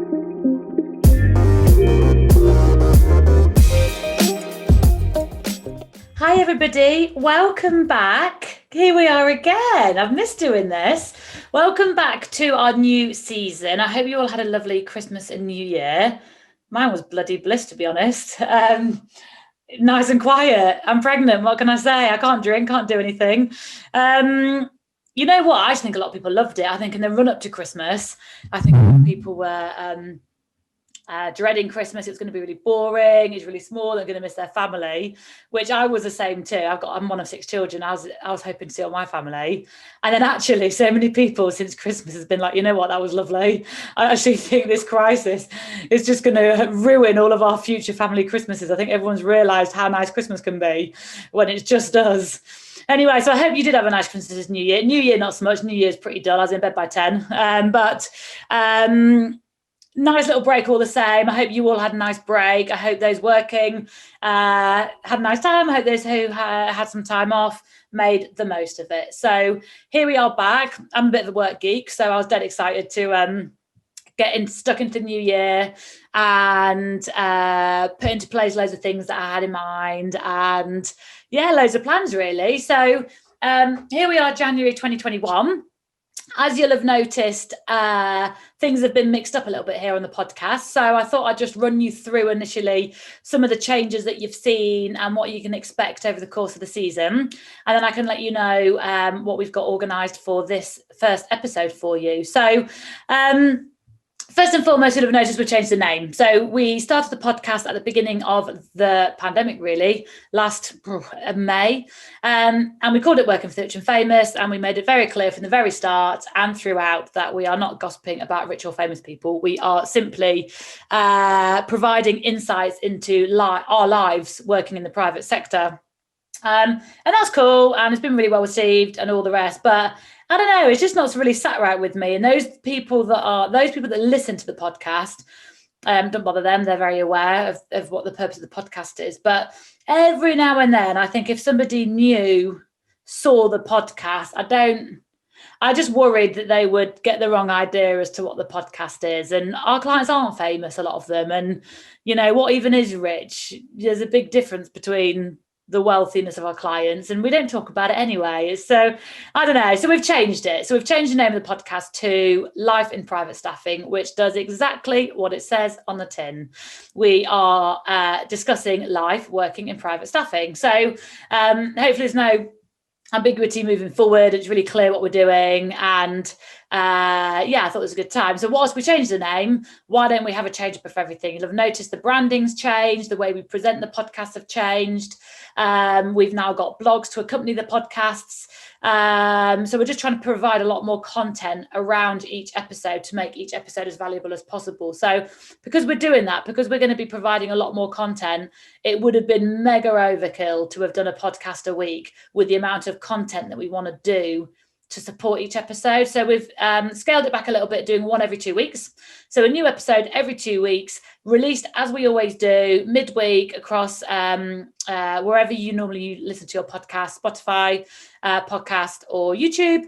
Hi everybody, welcome back. Here we are again. I've missed doing this. Welcome back to our new season. I hope you all had a lovely Christmas and New Year. Mine was bloody bliss, to be honest. Nice and quiet. I'm pregnant. What can I say? I can't drink, can't do anything. You know what? I just think a lot of people loved it. I think in the run up to Christmas, I think a lot of people were dreading Christmas. It's going to be really boring. It's really small. They're going to miss their family, which I was the same too. I'm one of 6 children. I was hoping to see all my family, and then actually, so many people since Christmas has been like, you know what, that was lovely. I actually think this crisis is just going to ruin all of our future family Christmases. I think everyone's realised how nice Christmas can be when it's just us. Anyway, so I hope you did have a nice Christmas this New Year. New Year, not so much. New Year's pretty dull. I was in bed by 10, but. Nice little break all the same. I hope you all had a nice break. I hope those working had a nice time. I hope those who had some time off made the most of it. So here we are back. I'm a bit of a work geek, so I was dead excited to get stuck into the new year and put into place loads of things that I had in mind, and yeah, loads of plans really. So here we are, January 2021. As you'll have noticed, things have been mixed up a little bit here on the podcast. So I thought I'd just run you through initially some of the changes that you've seen and what you can expect over the course of the season. And then I can let you know what we've got organised for this first episode for you. So first and foremost, you'll have noticed we changed the name. So we started the podcast at the beginning of the pandemic, really, last May. And we called it Working for the Rich and Famous. And we made it very clear from the very start and throughout that we are not gossiping about rich or famous people. We are simply providing insights into our lives working in the private sector. And that's cool. And it's been really well received and all the rest. But I don't know, it's just not really sat right with me. And those people that listen to the podcast, don't bother them. They're very aware of what the purpose of the podcast is. But every now and then, I think if somebody new saw the podcast, I just worried that they would get the wrong idea as to what the podcast is. And our clients aren't famous, a lot of them. And, you know, what even is rich? There's a big difference between the wealthiness of our clients, and we don't talk about it anyway. So I don't know. So we've changed it. So we've changed the name of the podcast to Life in Private Staffing, which does exactly what it says on the tin. We are discussing life working in private staffing. So hopefully there's no ambiguity moving forward. It's really clear what we're doing, and I thought it was a good time. So whilst we changed the name, why don't we have a change up of everything? You'll have noticed the branding's changed, the way we present the podcasts have changed. We've now got blogs to accompany the podcasts. So we're just trying to provide a lot more content around each episode to make each episode as valuable as possible. So because we're doing that, because we're going to be providing a lot more content, it would have been mega overkill to have done a podcast a week with the amount of content that we want to do to support each episode. So we've scaled it back a little bit, doing one every 2 weeks. So a new episode every 2 weeks, released as we always do, midweek across wherever you normally listen to your podcast, Spotify podcast or YouTube.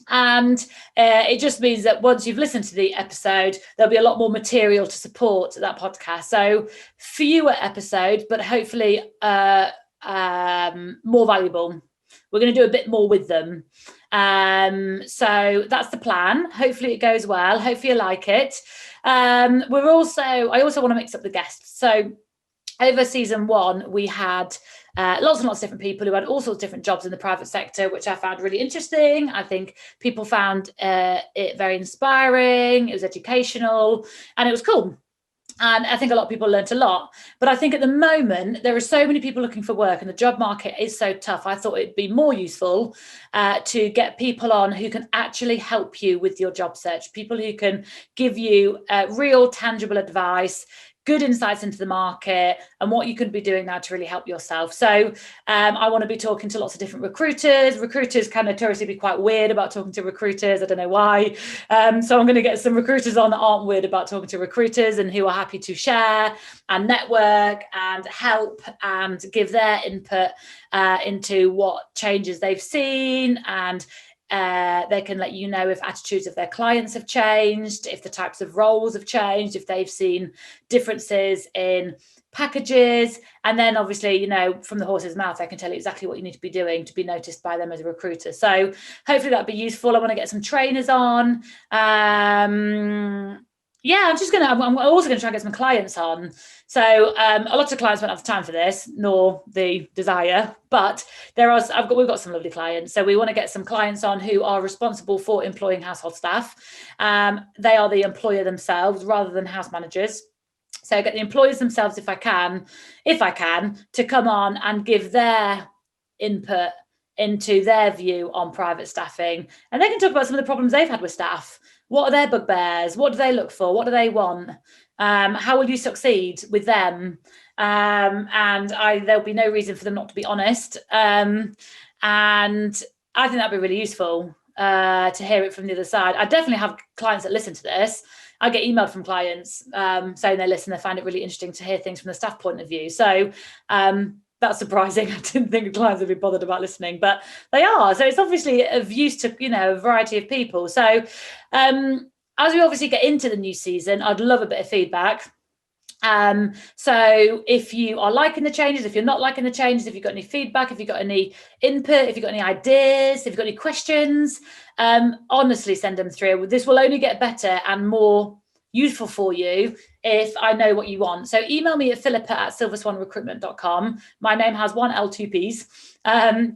And it just means that once you've listened to the episode, there'll be a lot more material to support that podcast. So fewer episodes, but hopefully more valuable. We're going to do a bit more with them. So that's the plan. Hopefully it goes well. Hopefully you like it. I also want to mix up the guests. So over season 1, we had lots and lots of different people who had all sorts of different jobs in the private sector, which I found really interesting. I think people found it very inspiring. It was educational and it was cool. And I think a lot of people learnt a lot. But I think at the moment, there are so many people looking for work and the job market is so tough. I thought it'd be more useful to get people on who can actually help you with your job search, people who can give you real tangible advice, good insights into the market and what you could be doing now to really help yourself. So I want to be talking to lots of different recruiters. Recruiters can notoriously be quite weird about talking to recruiters. I don't know why. So I'm going to get some recruiters on that aren't weird about talking to recruiters and who are happy to share and network and help and give their input into what changes they've seen and They can let you know if attitudes of their clients have changed, if the types of roles have changed, if they've seen differences in packages. And then obviously, you know, from the horse's mouth, I can tell you exactly what you need to be doing to be noticed by them as a recruiter. So hopefully that'll be useful. I want to get some trainers on. Yeah, I'm also going to try and get some clients on. So a lot of clients won't have time for this, nor the desire, but we've got some lovely clients. So we want to get some clients on who are responsible for employing household staff. They are the employer themselves rather than house managers. So get the employers themselves, if I can, to come on and give their input into their view on private staffing. And they can talk about some of the problems they've had with staff. What are their bugbears? What do they look for? What do they want? How will you succeed with them? There'll be no reason for them not to be honest. And I think that'd be really useful to hear it from the other side. I definitely have clients that listen to this. I get emailed from clients saying they listen, they find it really interesting to hear things from the staff point of view. So that's surprising. I didn't think clients would be bothered about listening, but they are. So it's obviously of use to, you know, a variety of people. So as we obviously get into the new season, I'd love a bit of feedback. So if you are liking the changes, if you're not liking the changes, if you've got any feedback, if you've got any input, if you've got any ideas, if you've got any questions, honestly send them through. This will only get better and more useful for you if I know what you want. So email me at philippa@silverswanrecruitment.com. My name has one L, two P's, Philippa,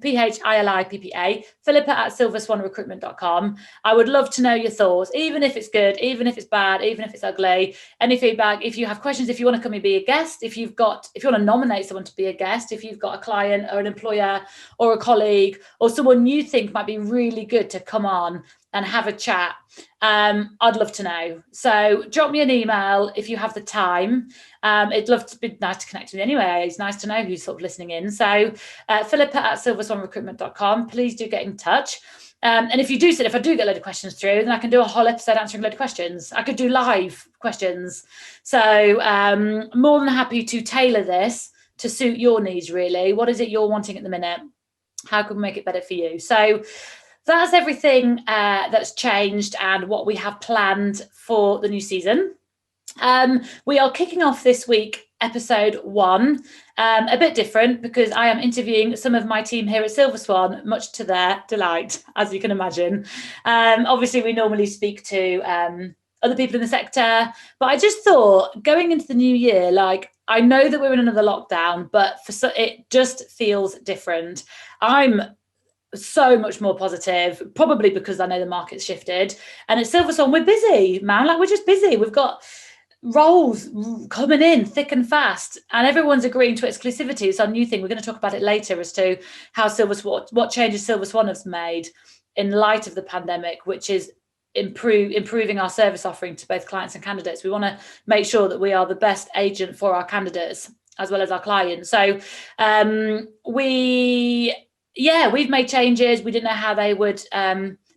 Philippa@silverswanrecruitment.com. I would love to know your thoughts, even if it's good, even if it's bad, even if it's ugly, any feedback. If you have questions, if you want to come and be a guest, if you want to nominate someone to be a guest, if you've got a client or an employer or a colleague or someone you think might be really good to come on and have a chat, I'd love to know. So drop me an email if you have the time. It'd be nice to connect with you anyway. It's nice to know who's sort of listening in. So Philippa@silverswanrecruitment.com. Please do get in touch. And if I do get a load of questions through, then I can do a whole episode answering a load of questions. I could do live questions. So more than happy to tailor this to suit your needs, really. What is it you're wanting at the minute? How can we make it better for you? So that's everything that's changed and what we have planned for the new season. We are kicking off this week episode 1, a bit different because I am interviewing some of my team here at Silver Swan, much to their delight, as you can imagine. Obviously, we normally speak to other people in the sector, but I just thought going into the new year, like, I know that we're in another lockdown, but it just feels different. I'm so much more positive, probably because I know the market's shifted. And at Silver Swan, we're busy, man. Like, we're just busy. We've got roles coming in thick and fast, and everyone's agreeing to exclusivity. It's our new thing. We're going to talk about it later as to how what changes Silver Swan has made in light of the pandemic, which is improving our service offering to both clients and candidates. We want to make sure that we are the best agent for our candidates as well as our clients. So we've made changes. We didn't know how they would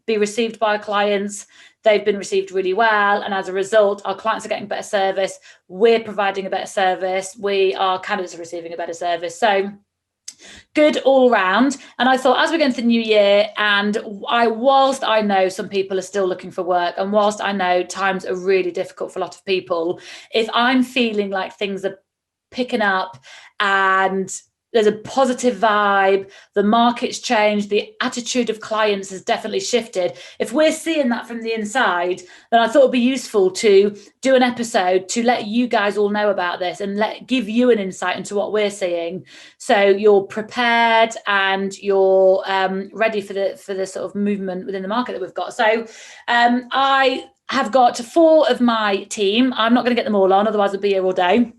be received by our clients. They've been received really well. And as a result, our clients are getting better service. We're providing a better service. Our candidates are receiving a better service. So good all round. And I thought, as we get into the new year, and whilst I know some people are still looking for work, and whilst I know times are really difficult for a lot of people, if I'm feeling like things are picking up and there's a positive vibe, the market's changed, the attitude of clients has definitely shifted. If we're seeing that from the inside, then I thought it'd be useful to do an episode to let you guys all know about this and give you an insight into what we're seeing, so you're prepared and you're ready for the sort of movement within the market that we've got. So I have got 4 of my team. I'm not going to get them all on, otherwise I'll be here all day.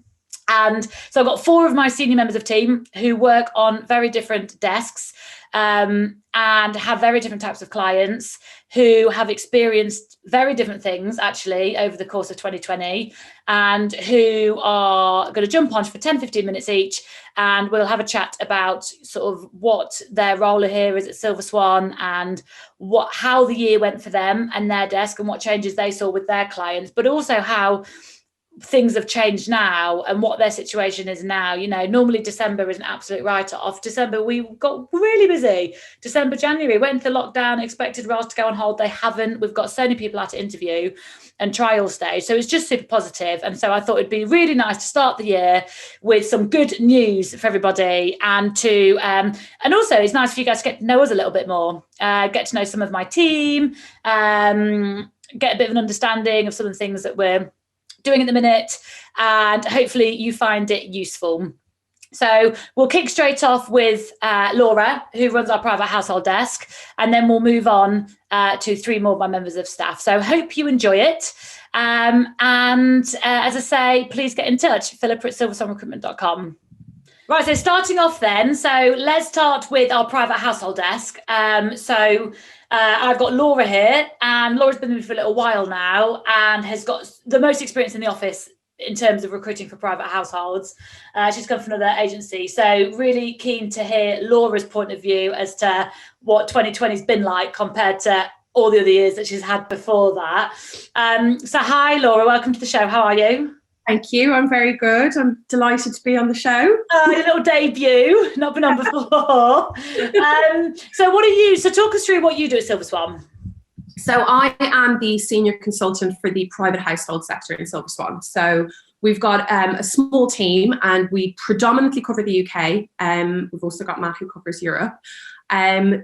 And so I've got 4 of my senior members of team who work on very different desks and have very different types of clients, who have experienced very different things actually over the course of 2020, and who are going to jump on for 10-15 minutes each, and we'll have a chat about sort of what their role here is at Silver Swan, and how the year went for them and their desk, and what changes they saw with their clients, but also how things have changed now and what their situation is now. You know, normally December is an absolute write-off. December, we got really busy. December, January, went into lockdown, expected roles to go on hold. They haven't. We've got so many people out to interview and trial stage. So it's just super positive. And so I thought it'd be really nice to start the year with some good news for everybody, and to and also it's nice for you guys to get to know us a little bit more, get to know some of my team, get a bit of an understanding of some of the things that we're doing at the minute, and hopefully you find it useful. So we'll kick straight off with Laura, who runs our private household desk, and then we'll move on to 3 more of my members of staff. So hope you enjoy it. And as I say, please get in touch, philippa@silverswanrecruitment.com. Right, so starting off then, so let's start with our private household desk. I've got Laura here, and Laura's been with me for a little while now and has got the most experience in the office in terms of recruiting for private households. She's come from another agency. So really keen to hear Laura's point of view as to what 2020's been like compared to all the other years that she's had before that. So hi, Laura, welcome to the show. How are you? Thank you. I'm very good. I'm delighted to be on the show. Your little debut, not been on before. So talk us through what you do at Silver Swan. So I am the senior consultant for the private household sector in Silver Swan. So we've got a small team, and we predominantly cover the UK. We've also got Matt, who covers Europe.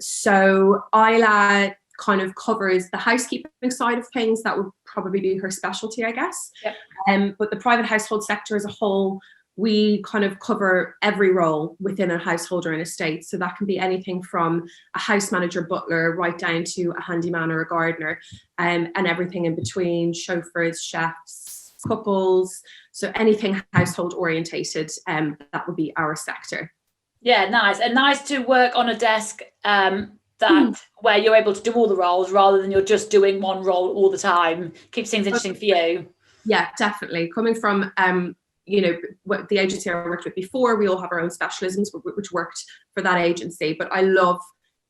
So Isla kind of covers the housekeeping side of things. That would probably be her specialty, I guess. Yep. But the private household sector as a whole, we kind of cover every role within a household or an estate. So that can be anything from a house manager, butler, right down to a handyman or a gardener, and everything in between, chauffeurs, chefs, couples. So anything household orientated, that would be our sector. Yeah, nice. And nice to work on a desk where you're able to do all the roles rather than you're just doing one role all the time. Keeps things interesting for you. Yeah, definitely. Coming from what the agency I worked with before, we all have our own specialisms, which worked for that agency. But I love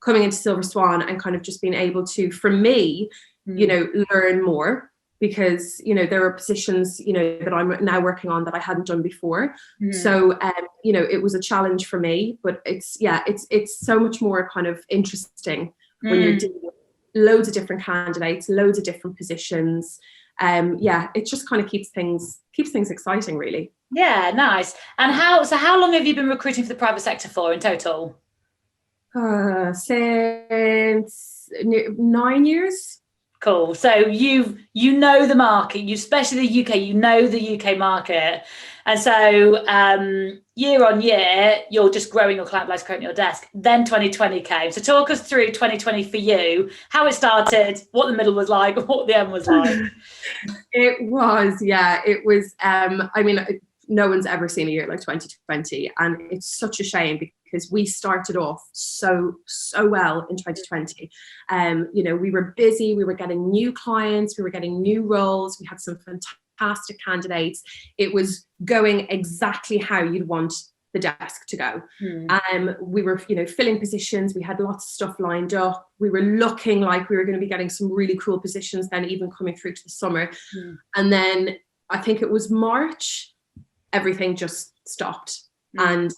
coming into Silver Swan and kind of just being able to, for me, learn more, because there are positions that I'm now working on that I hadn't done before. So it was a challenge for me, but it's so much more kind of interesting when you're dealing with loads of different candidates, loads of different positions. It just kind of keeps things exciting, really. Yeah, nice. And how long have you been recruiting for the private sector for in total? Since 9 years. Cool. So you know the market, especially the UK, the UK market. And so year on year, you're just growing your client base, growing your desk. Then 2020 came. So talk us through 2020 for you, how it started, what the middle was like, what the end was like. It was. No one's ever seen a year like 2020. And it's such a shame because we started off so well in 2020. We were busy, we were getting new clients, we were getting new roles, we had some fantastic candidates. It was going exactly how you'd want the desk to go. We were, filling positions, we had lots of stuff lined up. We were looking like we were going to be getting some really cool positions then, even coming through to the summer. And then I think it was March, everything just stopped. And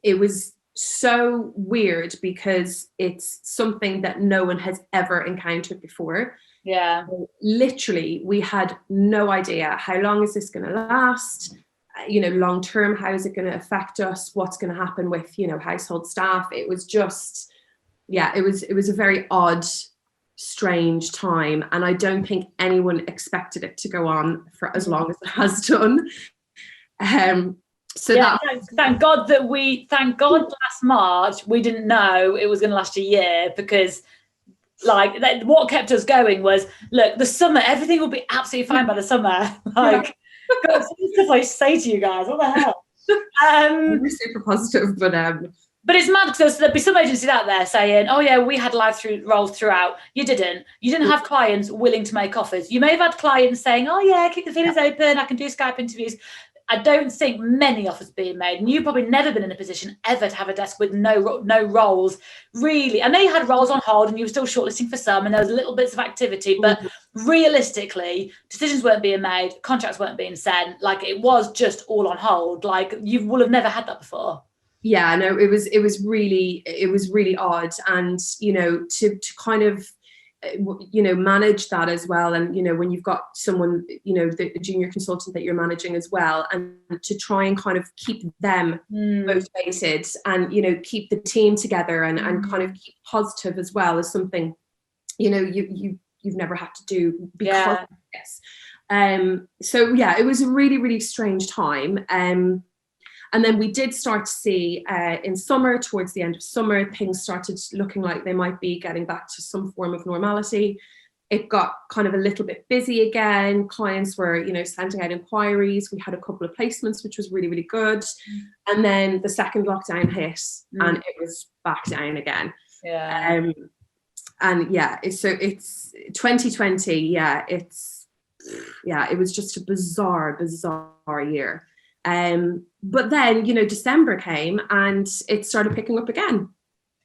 it was so weird because it's something that no one has ever encountered before. Yeah. Literally, we had no idea how long is this going to last, long term, how is it going to affect us, what's going to happen with, household staff. It was just, it was a very odd, strange time. And I don't think anyone expected it to go on for as long as it has done. Thank God last March we didn't know it was going to last a year, because what kept us going was, look, the summer, everything will be absolutely fine by the summer. God, stuff I say to you guys, what the hell? We're super positive, but it's mad because there'll be some agencies out there saying, oh yeah, we had live roles throughout. You didn't have clients willing to make offers. You may have had clients saying, oh yeah, keep the feelers open, I can do Skype interviews. I don't think many offers being made, and you've probably never been in a position ever to have a desk with no roles. Really, I know you had roles on hold, and you were still shortlisting for some, and there was little bits of activity, but realistically, decisions weren't being made, contracts weren't being sent. Like, it was just all on hold. Like, you will have never had that before. Yeah, no, it was really odd, and to kind of manage that as well, and when you've got someone, the junior consultant that you're managing as well, and to try and kind of keep them motivated, and keep the team together, and kind of keep positive as well, is something you've never had to do because of this. So yeah, it was a really, really strange time. And then we did start to see in summer, towards the end of summer, things started looking like they might be getting back to some form of normality. It got kind of a little bit busy again. Clients were, sending out inquiries. We had a couple of placements, which was really, really good. And then the second lockdown hit, and it was back down again. Yeah. And yeah, it's 2020. Yeah, it was just a bizarre year. But then, December came and it started picking up again.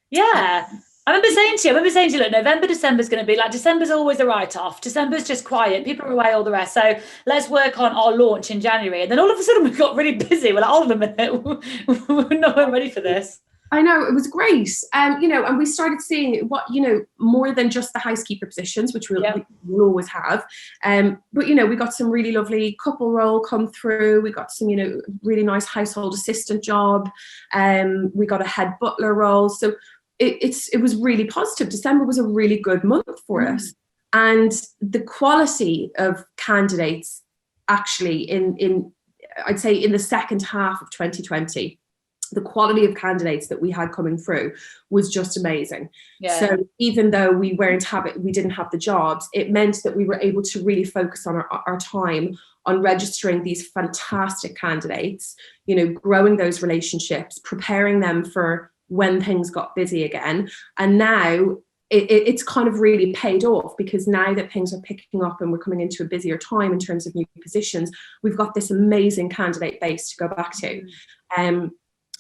Yeah. I remember saying to you, look, November, December's going to be like, December's always a write-off. December's just quiet. People are away, all the rest. So let's work on our launch in January. And then all of a sudden we got really busy. We're like, hold on a minute. We're not ready for this. I know, it was great. And we started seeing more than just the housekeeper positions, which we'll always have. But, we got some really lovely couple role come through. We got some, really nice household assistant job. We got a head butler role. So it was really positive. December was a really good month for us. And the quality of candidates actually I'd say in the second half of 2020, the quality of candidates that we had coming through was just amazing. Yeah. So even though we didn't have the jobs, it meant that we were able to really focus on our time on registering these fantastic candidates, growing those relationships, preparing them for when things got busy again. And now it's kind of really paid off, because now that things are picking up and we're coming into a busier time in terms of new positions, we've got this amazing candidate base to go back to.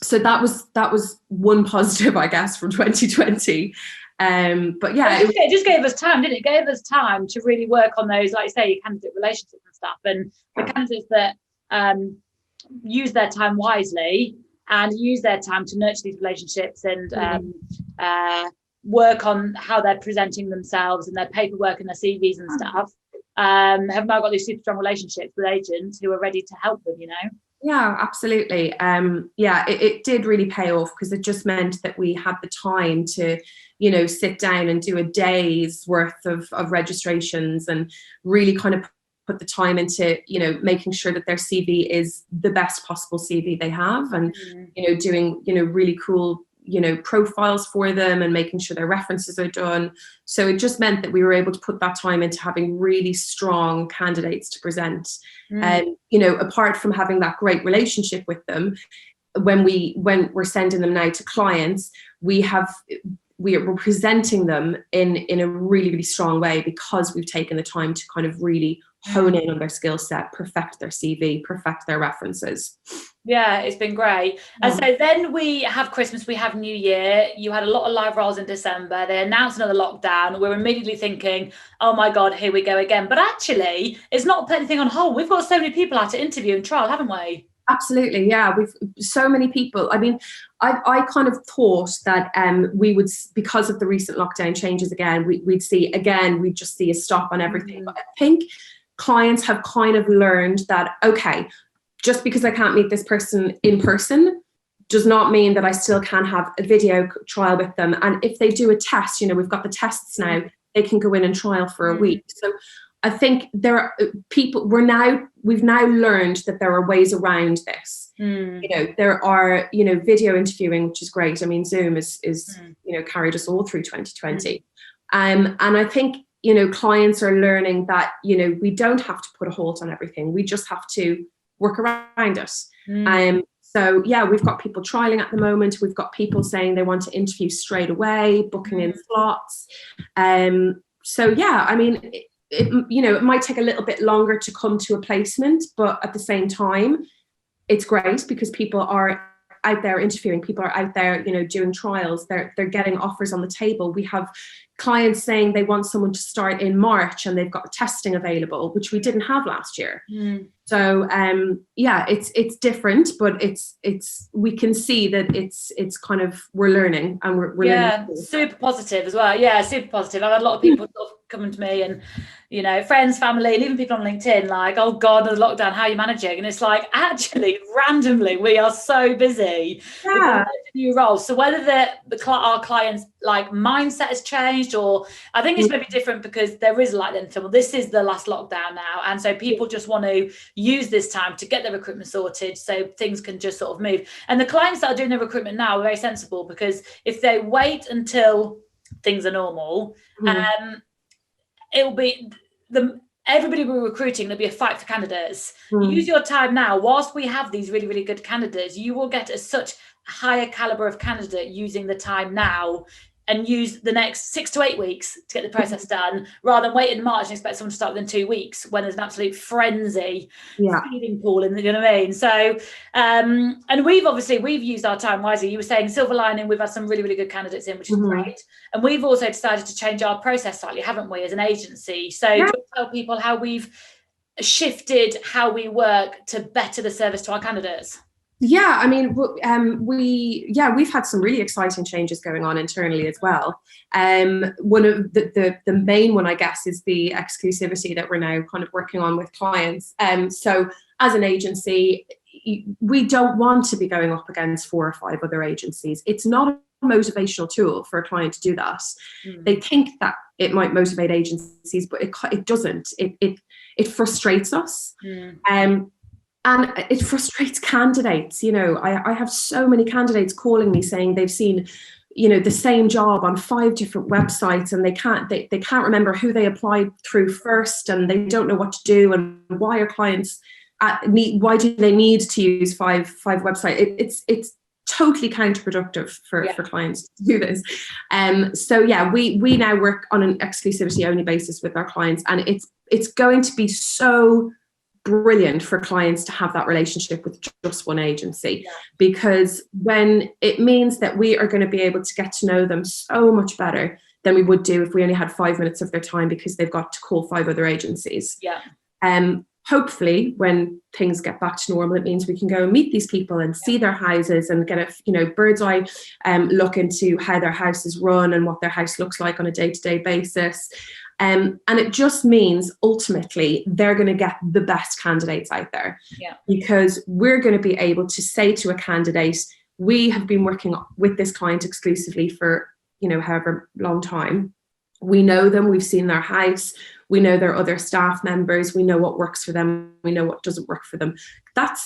So that was one positive, I guess, from 2020. But yeah, it just gave us time, didn't it? It gave us time to really work on those, like you say, your candidate relationships and stuff. And the candidates that use their time wisely and use their time to nurture these relationships and work on how they're presenting themselves and their paperwork and their CVs and stuff, have now got these super strong relationships with agents who are ready to help them, Yeah, absolutely. It did really pay off, because it just meant that we had the time to, sit down and do a day's worth of registrations, and really kind of put the time into, making sure that their CV is the best possible CV they have, and, doing, really cool, profiles for them, and making sure their references are done. So it just meant that we were able to put that time into having really strong candidates to present. And, apart from having that great relationship with them, when we're sending them now to clients, we're presenting them in a really, really strong way, because we've taken the time to kind of really hone in on their skill set, perfect their CV, perfect their references. Yeah, it's been great. And so then we have Christmas, we have New Year. You had a lot of live roles in December. They announced another lockdown. We're immediately thinking, oh my God, here we go again. But actually, it's not put anything on hold. We've got so many people out to interview and trial, haven't we? Absolutely, yeah. We've so many people. I mean, I kind of thought that we would, because of the recent lockdown changes again, we'd just see a stop on everything. But I think clients have kind of learned that, okay, just because I can't meet this person in person does not mean that I still can have a video trial with them. And if they do a test, we've got the tests now, they can go in and trial for a week. So I think there are people, we've now learned that there are ways around this. There are, video interviewing, which is great. I mean, Zoom is carried us all through 2020. And I think, clients are learning that, we don't have to put a halt on everything. We just have to work around it. So yeah, we've got people trialing at the moment. We've got people saying they want to interview straight away, booking in slots. So yeah, I mean, it might take a little bit longer to come to a placement, but at the same time, it's great because people are out there interviewing, people are out there, you know, doing trials, they're getting offers on the table. We have clients saying they want someone to start in March and they've got testing available, which we didn't have last year. So yeah, it's different, but it's we can see that it's kind of, we're learning, and we're learning. Super positive as well. Yeah, super positive. I've had a lot of people sort of coming to me, and you know, friends, family, and even people on LinkedIn, like, oh God, the lockdown, how are you managing? And it's like, actually, randomly, we are so busy. Yeah. New roles. So whether our clients' like mindset has changed, or I think it's maybe different because there is like, well, this is the last lockdown now, and so people just want to use this time to get their recruitment sorted so things can just sort of move. And the clients that are doing their recruitment now are very sensible, because if they wait until things are normal, it'll be everybody we're recruiting, there'll be a fight for candidates. Use your time now. Whilst we have these really, really good candidates, you will get such higher caliber of candidate using the time now, and use the next 6 to 8 weeks to get the process done, rather than wait in March and expect someone to start within 2 weeks when there's an absolute frenzy feeding pool in, you know what I mean? So and we've used our time wisely. You were saying silver lining, we've had some really, really good candidates in, which is great, and we've also decided to change our process slightly, haven't we, as an agency? So do you tell people how we've shifted how we work to better the service to our candidates? Yeah, I mean, we've had some really exciting changes going on internally as well. One of the main one, I guess, is the exclusivity that we're now kind of working on with clients. So as an agency, we don't want to be going up against 4 or 5 other agencies. It's not a motivational tool for a client to do that. They think that it might motivate agencies, but it doesn't. It frustrates us. And it frustrates candidates. You know, I have so many candidates calling me saying they've seen, you know, the same job on 5 different websites, and they can't remember who they applied through first, and they don't know what to do, and why are clients why do they need to use five websites? It's totally counterproductive for clients to do this. So yeah, we now work on an exclusivity only basis with our clients, and it's going to be so brilliant for clients to have that relationship with just one agency, because when it means that we are going to be able to get to know them so much better than we would do if we only had 5 minutes of their time because they've got to call 5 other agencies. Hopefully when things get back to normal, it means we can go and meet these people and see their houses and get a bird's eye look into how their house is run and what their house looks like on a day-to-day basis. And it just means ultimately they're going to get the best candidates out there, because we're going to be able to say to a candidate, we have been working with this client exclusively for, you know, however long time. We know them, we've seen their house, we know their other staff members, we know what works for them, we know what doesn't work for them. That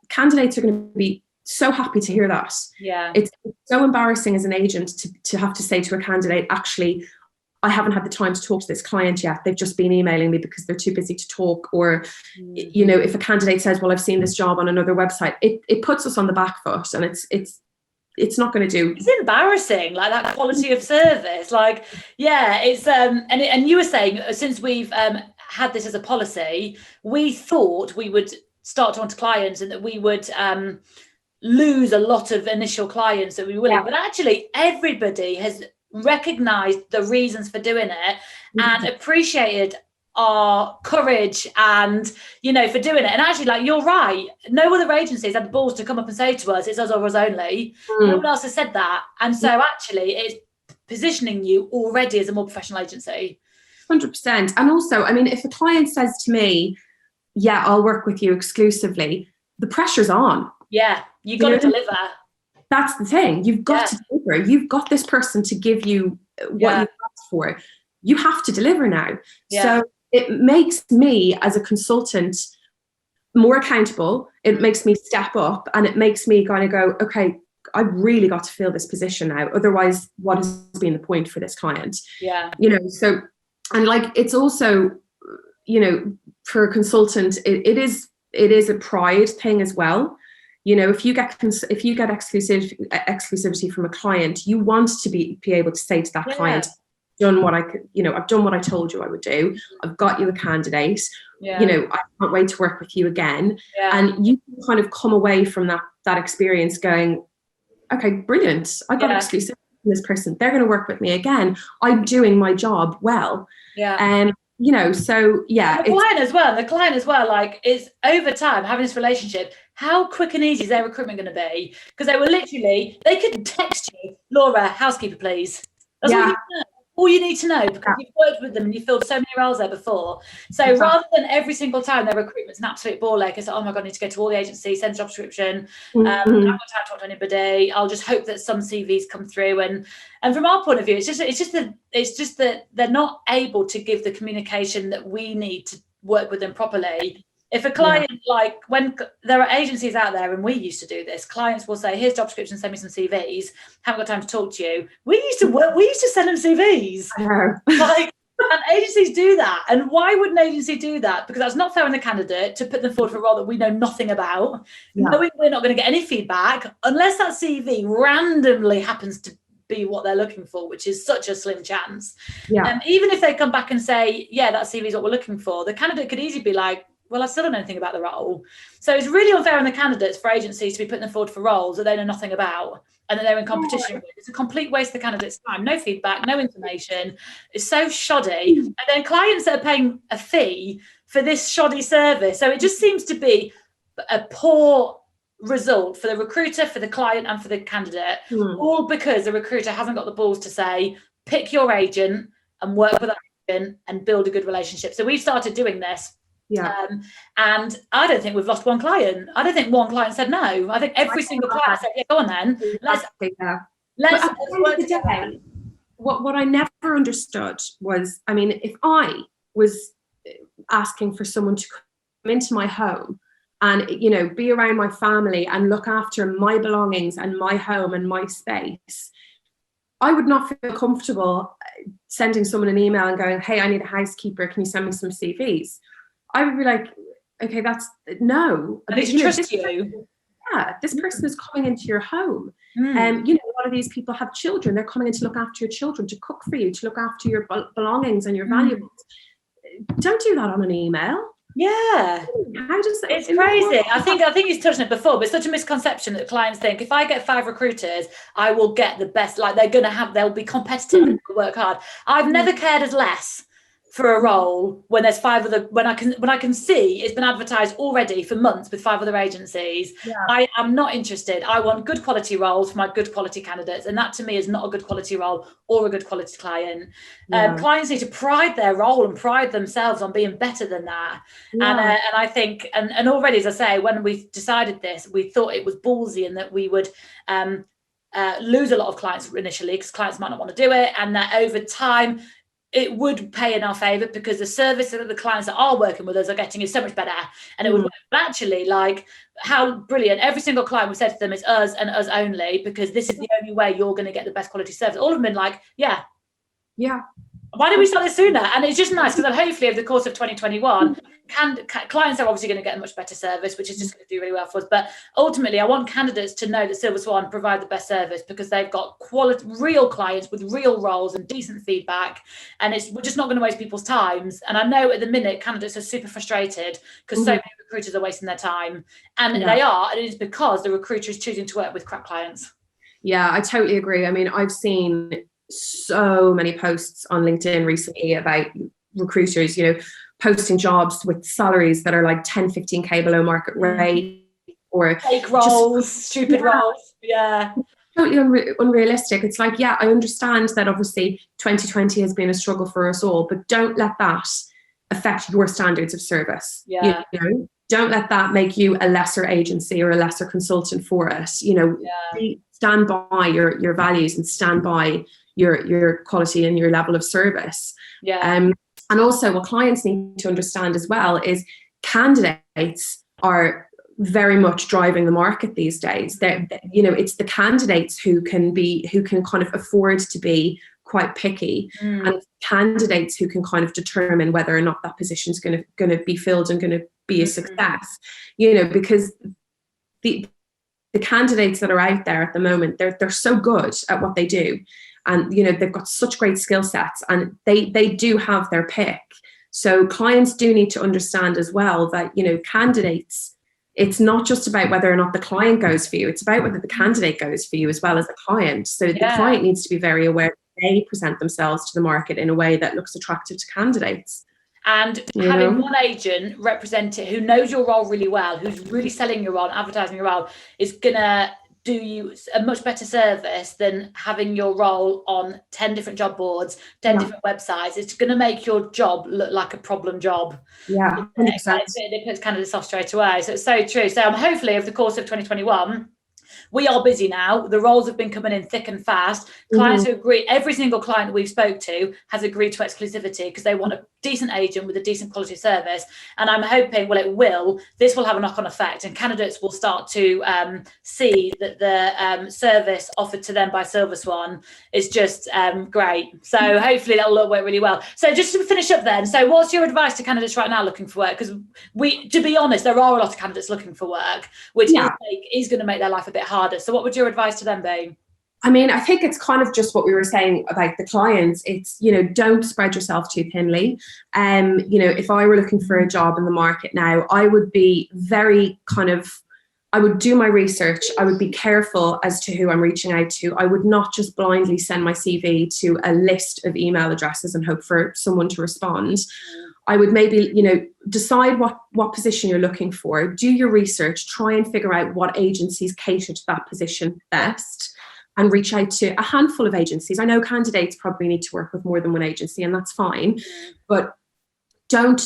candidates are going to be so happy to hear that. It's so embarrassing as an agent to have to say to a candidate, actually, I haven't had the time to talk to this client yet. They've just been emailing me because they're too busy to talk. Or, you know, if a candidate says, well, I've seen this job on another website, it puts us on the back foot, and it's not going to do. It's embarrassing, like that quality of service. Like, it's and you were saying, since we've had this as a policy, we thought we would start to onto clients and that we would lose a lot of initial clients that we were willing, but actually everybody has recognized the reasons for doing it and appreciated our courage and, you know, for doing it. And actually, like, you're right, no other agencies had the balls to come up and say to us, it's us or us only. No one else has said that. And so actually it's positioning you already as a more professional agency. 100%. And also, I mean, if a client says to me, yeah, I'll work with you exclusively, the pressure's on. You've got to deliver. That's the thing. You've got to deliver. You've got this person to give you what you've asked for. You have to deliver now. So it makes me as a consultant more accountable. It makes me step up, and it makes me kind of go, okay, I've really got to fill this position now. Otherwise, what has been the point for this client? You know, so, and like, it's also, you know, for a consultant, it is a pride thing as well. You know, if you get exclusivity from a client, you want to be able to say to that client, done what I could, I've done what I told you I would do. I've got you a candidate. Yeah. I can't wait to work with you again. Yeah. And you can kind of come away from that experience going, okay, brilliant. I got exclusivity from this person. They're going to work with me again. I'm doing my job well. Yeah. So yeah. And the client as well, like, is over time having this relationship, how quick and easy is their recruitment going to be? Because they could text you, Laura, housekeeper, please. That's all you need to know, because you've worked with them and you filled so many roles there before. So rather than every single time their recruitment's an absolute ball ache, it's like, oh my God, I need to go to all the agencies, send a job description. I haven't got time to talk to anybody. I'll just hope that some CVs come through. And from our point of view, it's just that they're not able to give the communication that we need to work with them properly. If a client, like, when there are agencies out there, and we used to do this, clients will say, here's job description, send me some CVs. Haven't got time to talk to you. We used to send them CVs. Like, and agencies do that. And why would an agency do that? Because that's not fair on the candidate to put them forward for a role that we know nothing about, knowing we're not going to get any feedback unless that CV randomly happens to be what they're looking for, which is such a slim chance. Even if they come back and say, yeah, that CV is what we're looking for, the candidate could easily be like, well, I still don't know anything about the role. So it's really unfair on the candidates for agencies to be putting them forward for roles that they know nothing about and that they're in competition with. It's a complete waste of the candidate's time. No feedback, no information. It's so shoddy. And then clients that are paying a fee for this shoddy service. So it just seems to be a poor result for the recruiter, for the client, and for the candidate, all because the recruiter hasn't got the balls to say, pick your agent and work with that agent and build a good relationship. So we've started doing this. And I don't think we've lost one client. I don't think one client said no. I think every single client said, yeah, go on then. Let's work together. What I never understood was, I mean, if I was asking for someone to come into my home and, be around my family and look after my belongings and my home and my space, I would not feel comfortable sending someone an email and going, hey, I need a housekeeper. Can you send me some CVs? I would be like, okay, that's no. I need to trust you. This person is coming into your home. A lot of these people have children. They're coming in to look after your children, to cook for you, to look after your belongings and your valuables. Don't do that on an email. Yeah. How does that? It's crazy. I think he's touched on it before, but it's such a misconception that clients think if I get 5 recruiters, I will get the best. Like, they'll be competitive and work hard. I've never cared as less for a role when there's 5 other, when I can see it's been advertised already for months with 5 other agencies. I am not interested. I want good quality roles for my good quality candidates, and that to me is not a good quality role or a good quality client. Clients need to pride their role and pride themselves on being better than that. And I think, and already, as I say, when we decided this, we thought it was ballsy and that we would lose a lot of clients initially because clients might not want to do it, and that over time it would pay in our favour because the service that the clients that are working with us are getting is so much better, and it would work. But actually, like, how brilliant, every single client we said to them is us and us only, because this is the only way you're going to get the best quality service. All of them been like, yeah, why didn't we start this sooner? And it's just nice because hopefully over the course of 2021, clients are obviously going to get a much better service, which is just going to do really well for us. But ultimately, I want candidates to know that Silver Swan provide the best service because they've got quality, real clients with real roles and decent feedback. And we're just not going to waste people's times. And I know at the minute, candidates are super frustrated because so many recruiters are wasting their time. And they are, and it is because the recruiter is choosing to work with crap clients. Yeah, I totally agree. I mean, I've seen so many posts on LinkedIn recently about recruiters, posting jobs with salaries that are like 10, 15k below market rate, or fake roles, stupid roles. Yeah. Totally unrealistic. It's like, yeah, I understand that obviously 2020 has been a struggle for us all, but don't let that affect your standards of service. Yeah. Don't let that make you a lesser agency or a lesser consultant for us. Stand by your values and stand by your quality and your level of service. And also what clients need to understand as well is candidates are very much driving the market these days. It's the candidates who can kind of afford to be quite picky, and it's candidates who can kind of determine whether or not that position is going to be filled and going to be a success. Because the candidates that are out there at the moment, they're so good at what they do. and they've got such great skill sets, and they do have their pick. So clients do need to understand as well that candidates, it's not just about whether or not the client goes for you, it's about whether the candidate goes for you as well as the client. So the client needs to be very aware that they present themselves to the market in a way that looks attractive to candidates. And having one agent represent it who knows your role really well, who's really selling your role, advertising your role, is gonna do you a much better service than having your role on 10 different job boards, 10 different websites. It's going to make your job look like a problem job. Yeah, 100%. It puts candidates off straight away. So it's so true. So hopefully over the course of 2021, we are busy now. The roles have been coming in thick and fast. Clients who agree, every single client we've spoke to has agreed to exclusivity because they want a decent agent with a decent quality service. And I'm hoping, this will have a knock-on effect, and candidates will start to see that the service offered to them by Silver Swan is just great. So hopefully that'll work really well. So just to finish up then, so what's your advice to candidates right now looking for work? Because to be honest, there are a lot of candidates looking for work, which is going to make their life a bit harder. So what would your advice to them be? I mean, I think it's kind of just what we were saying about the clients. It's, don't spread yourself too thinly. If I were looking for a job in the market now, I would be I would do my research. I would be careful as to who I'm reaching out to. I would not just blindly send my CV to a list of email addresses and hope for someone to respond. I would maybe, decide what position you're looking for, do your research, try and figure out what agencies cater to that position best, and reach out to a handful of agencies. I know candidates probably need to work with more than one agency, and that's fine, but don't,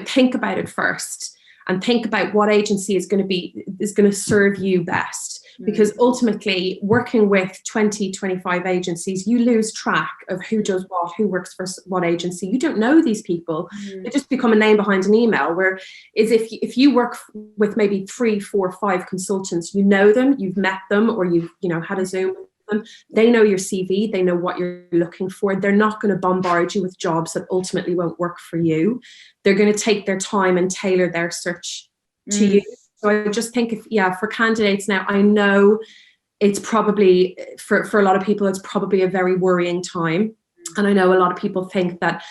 think about it first and think about what agency is going to serve you best. Because ultimately, working with 20, 25 agencies, you lose track of who does what, who works for what agency. You don't know these people. They just become a name behind an email. Whereas if you work with maybe 3, 4, 5 consultants, you know them, you've met them, or you've had a Zoom with them. They know your CV. They know what you're looking for. They're not going to bombard you with jobs that ultimately won't work for you. They're going to take their time and tailor their search to you. So I just think for candidates now, I know it's probably, for a lot of people, it's probably a very worrying time. And I know a lot of people think that,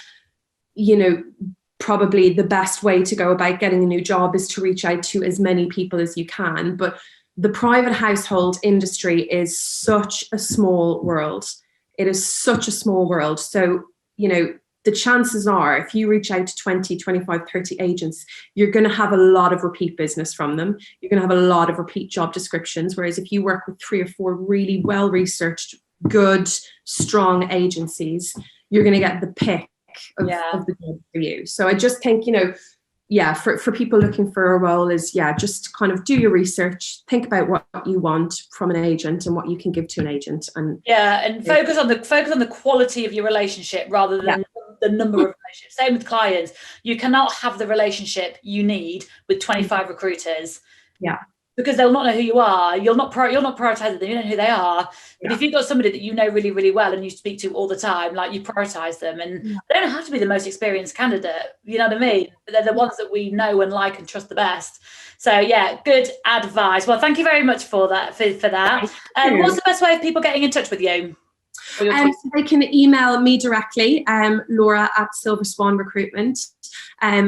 probably the best way to go about getting a new job is to reach out to as many people as you can. But the private household industry is such a small world. It is such a small world. So, the chances are, if you reach out to 20, 25, 30 agents, you're going to have a lot of repeat business from them. You're going to have a lot of repeat job descriptions. Whereas if you work with 3 or 4 really well-researched, good, strong agencies, you're going to get the pick of the job for you. So I just think, for people looking for a role is, just kind of do your research, think about what you want from an agent and what you can give to an agent. And focus on the quality of your relationship rather than the number of relationships. Same with clients. You cannot have the relationship you need with 25 recruiters. Because they'll not know who you are. You'll not prioritize them. You don't know who they are. But if you've got somebody that you know really, really well and you speak to all the time, like, you prioritize them, and they don't have to be the most experienced candidate. You know what I mean? But they're the ones that we know and like and trust the best. So good advice. Well, thank you very much for that. What's the best way of people getting in touch with you? So they can email me directly, Laura at Silver Swan Recruitment.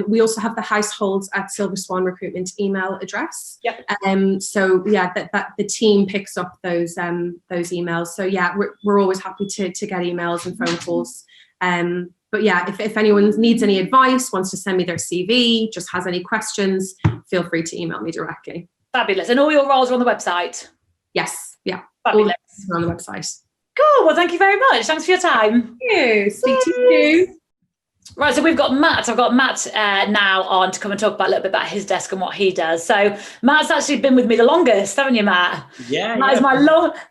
We also have the households at Silver Swan Recruitment email address. That the team picks up those emails. So we're always happy to get emails and phone calls. But if anyone needs any advice, wants to send me their CV, just has any questions, feel free to email me directly. Fabulous. And all your roles are on the website? Yes. Yeah. Fabulous. All on the website. Cool. Well, thank you very much. Thanks for your time. Thank you. Speak to you soon. Right, so we've got Matt. I've got Matt now on to come and talk about a little bit about his desk and what he does. So Matt's actually been with me the longest, haven't you, Matt? Matt is my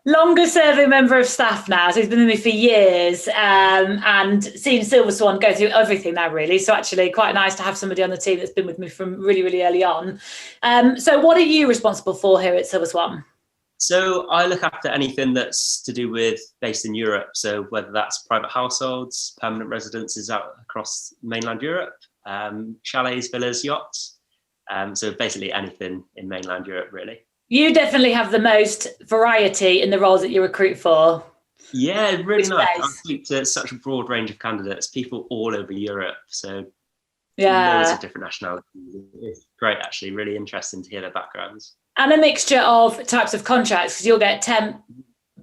longest serving member of staff now. So he's been with me for years and seen Silver Swan go through everything now, really. So actually quite nice to have somebody on the team that's been with me from really, really early on. So what are you responsible for here at Silver Swan? So I look after anything that's to do with based in Europe. So whether that's private households, permanent residences out across mainland Europe, chalets, villas, yachts. So basically anything in mainland Europe, really. You definitely have the most variety in the roles that you recruit for. Yeah, really Which nice. I place? speak to such a broad range of candidates, people all over Europe. So loads Yeah. of different nationalities. It's great, actually. Really interesting to hear their backgrounds. And a mixture of types of contracts, because you'll get temp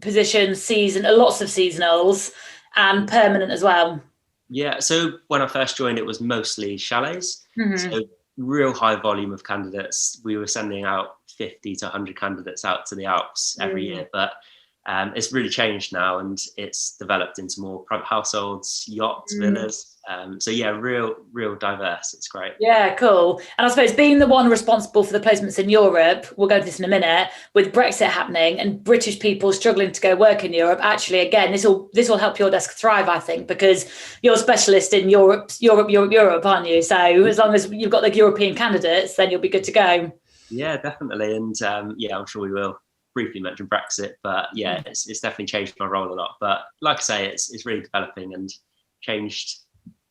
positions, lots of seasonals, and permanent as well. Yeah, so when I first joined, it was mostly chalets. So real high volume of candidates. We were sending out 50 to 100 candidates out to the Alps every year, but it's really changed now, and it's developed into more private households, yachts, villas. So yeah, real diverse. It's great. Yeah, cool. And I suppose being the one responsible for the placements in Europe, we'll go into this in a minute, with Brexit happening and British people struggling to go work in Europe, actually, again, this will help your desk thrive, I think, because you're a specialist in Europe, aren't you? So as long as you've got the European candidates, then you'll be good to go. Yeah, definitely. And yeah, I'm sure we will briefly mention Brexit, but yeah, it's definitely changed my role a lot. But like I say, it's really developing and changed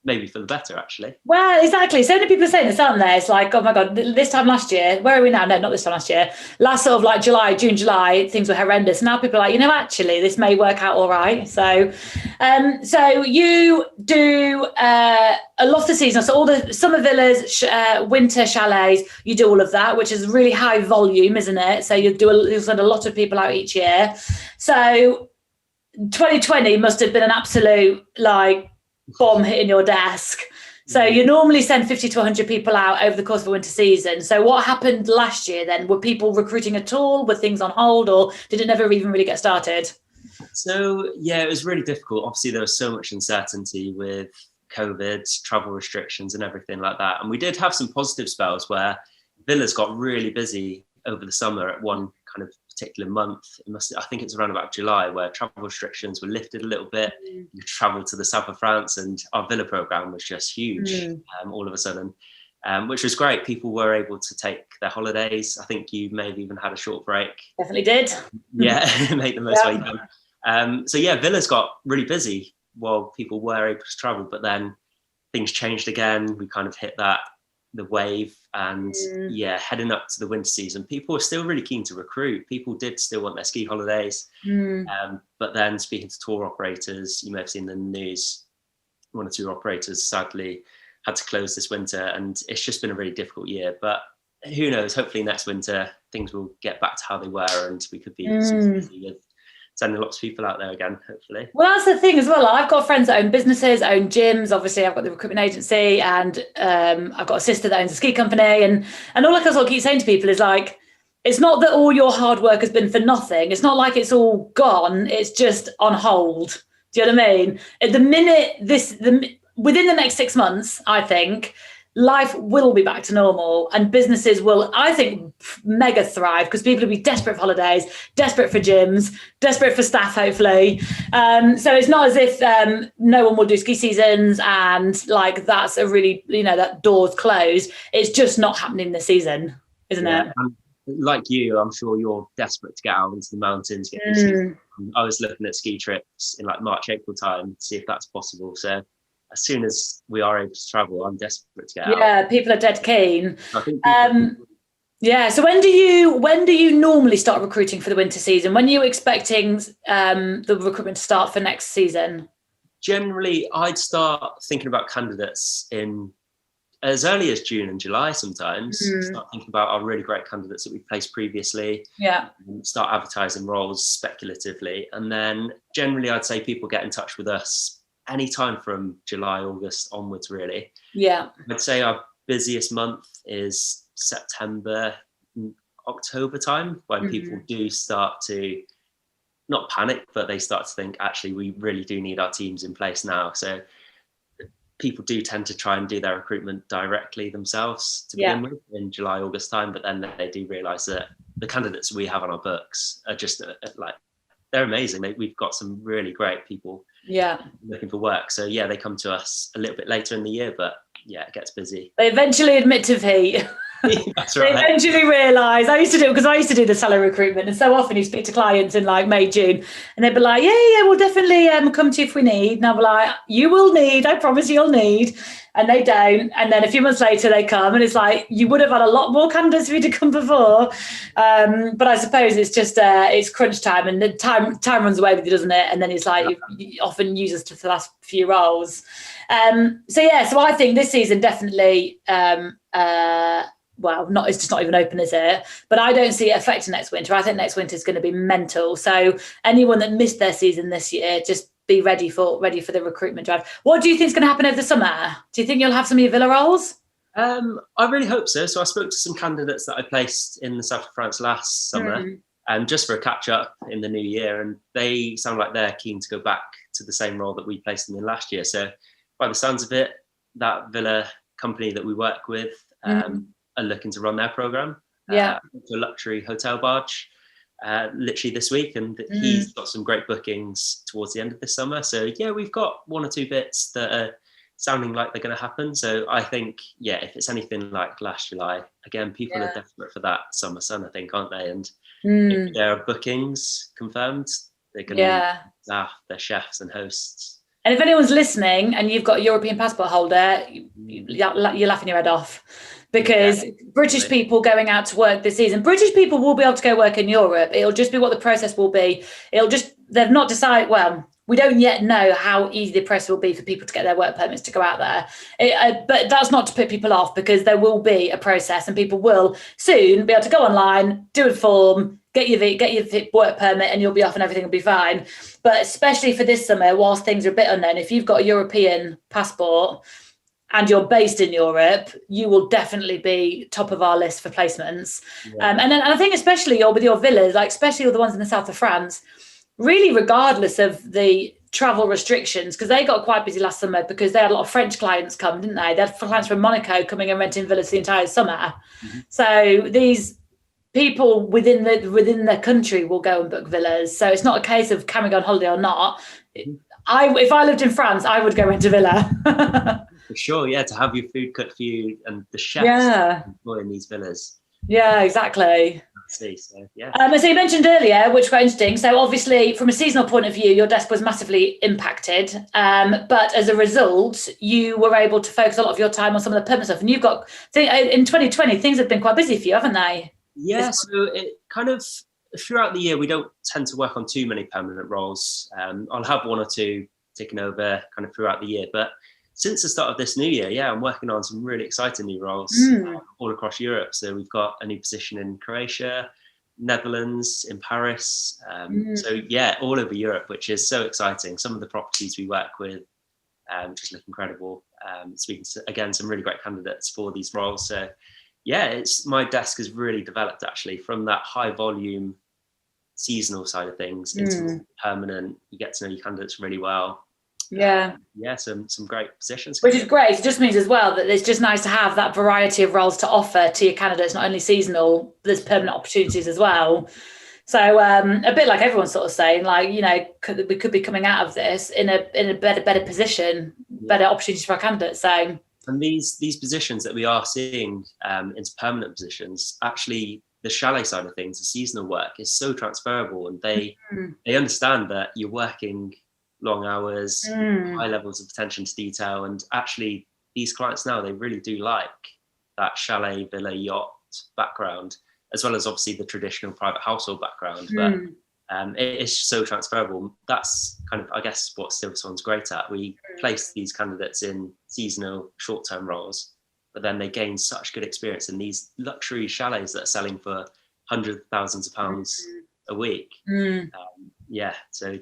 maybe for the better, actually. Well, exactly. So many people are saying this, aren't they? It's like, oh my God, this time last year, where are we now? No, not this time last year. Last sort of like June, July, things were horrendous. Now people are like, actually, this may work out all right. So, so you do a lot of the season. So all the summer villas, winter chalets, you do all of that, which is really high volume, isn't it? So you'll send a lot of people out each year. So 2020 must have been an absolute bomb hitting your desk. So you normally send 50 to 100 people out over the course of a winter season. So what happened last year then? Were people recruiting at all? Were things on hold, or did it never even really get started? So yeah, it was really difficult. Obviously, there was so much uncertainty with COVID, travel restrictions and everything like that. And we did have some positive spells where villas got really busy over the summer at one kind of particular month. I think it's around about July, where travel restrictions were lifted a little bit. You travelled to the south of France, and our villa program was just huge all of a sudden, which was great. People were able to take their holidays. I think you may have even had a short break. Definitely did. Yeah, make the most while you can. So yeah, villas got really busy while people were able to travel, but then things changed again. We kind of hit the wave, and yeah, heading up to the winter season, people were still really keen to recruit. People did still want their ski holidays, but then speaking to tour operators, you may have seen the news, one or two operators sadly had to close this winter, and it's just been a really difficult year. But who knows, hopefully next winter things will get back to how they were, and we could be busy with sending lots of people out there again, hopefully. Well, that's the thing as well. I've got friends that own businesses, own gyms. Obviously, I've got the recruitment agency, and I've got a sister that owns a ski company. And all I sort of keep saying to people is like, it's not that all your hard work has been for nothing. It's not like it's all gone. It's just on hold. Do you know what I mean? At the minute, within the next 6 months, I think, life will be back to normal, and businesses will, I think, mega thrive, because people will be desperate for holidays, desperate for gyms, desperate for staff, hopefully. So it's not as if no one will do ski seasons and that's a really, that door's closed. It's just not happening this season, isn't it? Like you, I'm sure you're desperate to get out into the mountains. I was looking at ski trips in March, April time to see if that's possible. So as soon as we are able to travel, I'm desperate to get out. Yeah, people are dead keen. I think yeah. So when do you normally start recruiting for the winter season? When are you expecting the recruitment to start for next season? Generally, I'd start thinking about candidates in as early as June and July sometimes. Start thinking about our really great candidates that we've placed previously. Yeah. Start advertising roles speculatively. And then generally I'd say people get in touch with us anytime from July, August onwards, really. Yeah. I'd say our busiest month is September, October time, when people do start to not panic, but they start to think, actually, we really do need our teams in place now. So people do tend to try and do their recruitment directly themselves to begin with in July, August time, but then they do realise that the candidates we have on our books are just they're amazing. We've got some really great people looking for work. So yeah, they come to us a little bit later in the year, but yeah, it gets busy. They eventually admit defeat. That's They right. eventually realised. I used to do the salary recruitment, and so often you speak to clients in like May, June, and they'd be like, yeah, we'll definitely come to you if we need. And I'll be like, you will need, I promise you'll need. And they don't. And then a few months later they come, and it's like, you would have had a lot more candidates if you'd come before. But I suppose it's just it's crunch time, and the time runs away with you, doesn't it? And then it's like you often use us to the last few roles. So I think this season definitely well, it's just not even open, is it? But I don't see it affecting next winter. I think next winter is going to be mental. So anyone that missed their season this year, just be ready for the recruitment drive. What do you think is going to happen over the summer? Do you think you'll have some of your villa roles? I really hope so. So I spoke to some candidates that I placed in the south of France last summer, just for a catch up in the new year, and they sound like they're keen to go back to the same role that we placed them in last year. So by the sounds of it, that villa company that we work with are looking to run their program. A luxury hotel barge literally this week, and he's got some great bookings towards the end of this summer. So we've got one or two bits that are sounding like they're going to happen. So I think if it's anything like last July, again, people are desperate for that summer sun, I think, aren't they? And if there are bookings confirmed, they're going to staff, their chefs and hosts. And if anyone's listening and you've got a European passport holder, you're laughing your head off, because British people going out to work this season, British people will be able to go work in Europe. It'll just be what the process will be. They've not decided, we don't yet know how easy the process will be for people to get their work permits to go out there. But that's not to put people off, because there will be a process and people will soon be able to go online, do a form, get your work permit, and you'll be off and everything will be fine. But especially for this summer, whilst things are a bit unknown, if you've got a European passport and you're based in Europe, you will definitely be top of our list for placements. And I think especially with your villas, like especially all the ones in the south of France, really regardless of the travel restrictions, because they got quite busy last summer because they had a lot of French clients come, didn't they? They had clients from Monaco coming and renting villas the entire summer. So these people within the country will go and book villas. So it's not a case of can we go on holiday or not. If I lived in France, I would go rent a villa. For sure, to have your food cooked for you and the chefs employing these villas. Yeah, exactly. So so you mentioned earlier, which was quite interesting. So obviously, from a seasonal point of view, your desk was massively impacted. But as a result, you were able to focus a lot of your time on some of the permanent stuff. And you've got in 2020, things have been quite busy for you, haven't they? Yeah. So it kind of throughout the year, we don't tend to work on too many permanent roles. I'll have one or two ticking over kind of throughout the year, but since the start of this new year, I'm working on some really exciting new roles all across Europe. So we've got a new position in Croatia, Netherlands, in Paris. So all over Europe, which is so exciting. Some of the properties we work with just look incredible. Speaking to, again, some really great candidates for these roles. So my desk has really developed actually from that high volume seasonal side of things into permanent. You get to know your candidates really well. Some great positions, which is great. It just means as well that it's just nice to have that variety of roles to offer to your candidates, not only seasonal, there's permanent opportunities as well. So a bit like everyone's sort of saying, like, we could be coming out of this in a better position, better opportunities for our candidates. So, and these positions that we are seeing into permanent positions, actually the chalet side of things, the seasonal work is so transferable, and they understand that you're working long hours, high levels of attention to detail, and actually these clients now, they really do like that chalet, villa, yacht background, as well as obviously the traditional private household background. But it is so transferable. That's kind of, I guess, what Silver Swan's great at. We place these candidates in seasonal short-term roles, but then they gain such good experience in these luxury chalets that are selling for hundreds of thousands of pounds a week. So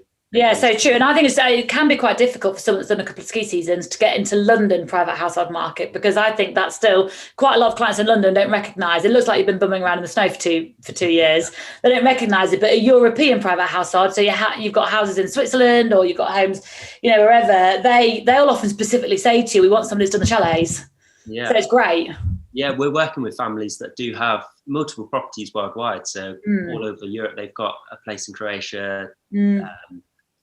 true. And I think it can be quite difficult for someone that's done a couple of ski seasons to get into London private household market, because I think that's still quite a lot of clients in London don't recognise. It looks like you've been bumming around in the snow for 2 years. They don't recognise it. But a European private household, so you've got houses in Switzerland or you've got homes, wherever, they'll often specifically say to you, we want somebody who's done the chalets. Yeah. So it's great. Yeah, we're working with families that do have multiple properties worldwide. So all over Europe, they've got a place in Croatia.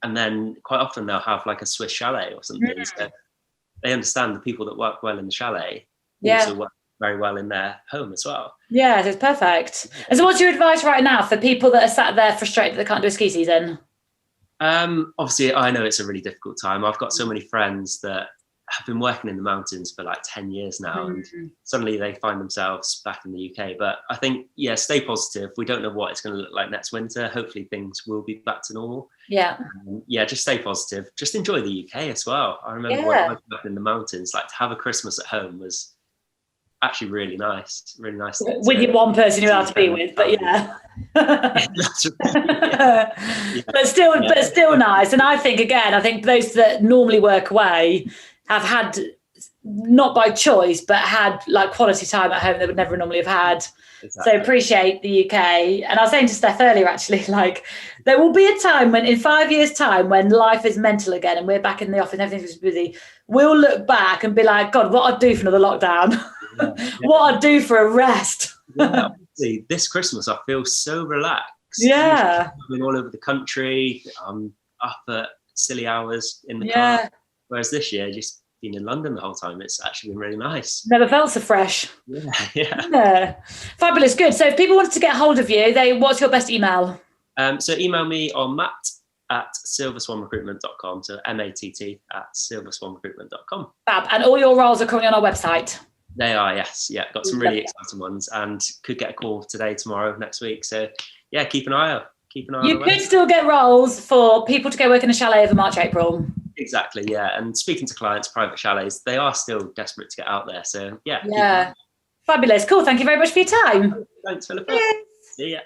And then quite often they'll have like a Swiss chalet or something. So they understand the people that work well in the chalet also work very well in their home as well. Yeah, it's perfect. And so what's your advice right now for people that are sat there frustrated that they can't do a ski season? Obviously, I know it's a really difficult time. I've got so many friends that have been working in the mountains for like 10 years now, and suddenly they find themselves back in the UK. But I think, yeah, stay positive. We don't know what it's going to look like next winter. Hopefully things will be back to normal. Yeah. Yeah, just stay positive. Just enjoy the UK as well. I remember working up in the mountains, like to have a Christmas at home was actually really nice. Really nice. With your one person you're allowed to be with, but yeah. That's right. Yeah. But still nice. And I think those that normally work away have had, not by choice, but had like quality time at home they would never normally have had. Exactly. So appreciate the UK. And I was saying to Steph earlier, actually, like there will be a time when in 5 years' time when life is mental again and we're back in the office and everything's busy, we'll look back and be like, God, what I'd do for another lockdown. Yeah. What I'd do for a rest. Yeah, see, this Christmas I feel so relaxed. Yeah. I'm all over the country. I'm up at silly hours in the car. Whereas this year, just being in London the whole time, it's actually been really nice. Never felt so fresh. Yeah. Fabulous, good. So if people wanted to get hold of you, what's your best email? So email me on matt@silverswanrecruitment.com. So matt@silverswanrecruitment.com. Fab. And all your roles are currently on our website. They are, yes. Yeah, got some really exciting ones and could get a call today, tomorrow, next week. So yeah, keep an eye out. You could still get roles for people to go work in a chalet over March, April. Exactly, yeah. And speaking to clients, private chalets, they are still desperate to get out there. So yeah. Yeah. Fabulous. Cool. Thank you very much for your time. Thanks, Philippa. See ya.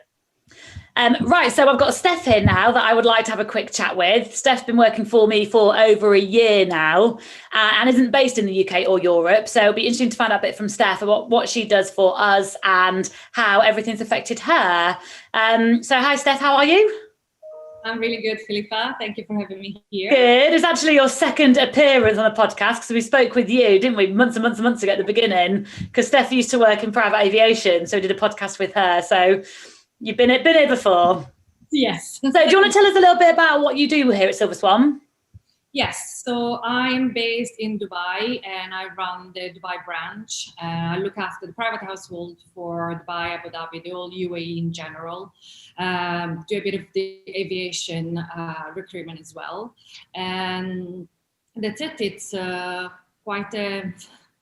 Right, so I've got Steph here now that I would like to have a quick chat with. Steph's been working for me for over a year now and isn't based in the UK or Europe. So it'll be interesting to find out a bit from Steph about what she does for us and how everything's affected her. So hi, Steph, how are you? I'm really good, Philippa. Thank you for having me here. Good. It's actually your second appearance on a podcast because we spoke with you, didn't we, months and months and months ago at the beginning, because Steph used to work in private aviation, so we did a podcast with her. So you've been here before. Yes. So do you want to tell us a little bit about what you do here at Silver Swan? Yes. So I'm based in Dubai and I run the Dubai branch. I look after the private household for Dubai, Abu Dhabi, the whole UAE in general. Do a bit of the aviation recruitment as well. And that's it. It's quite a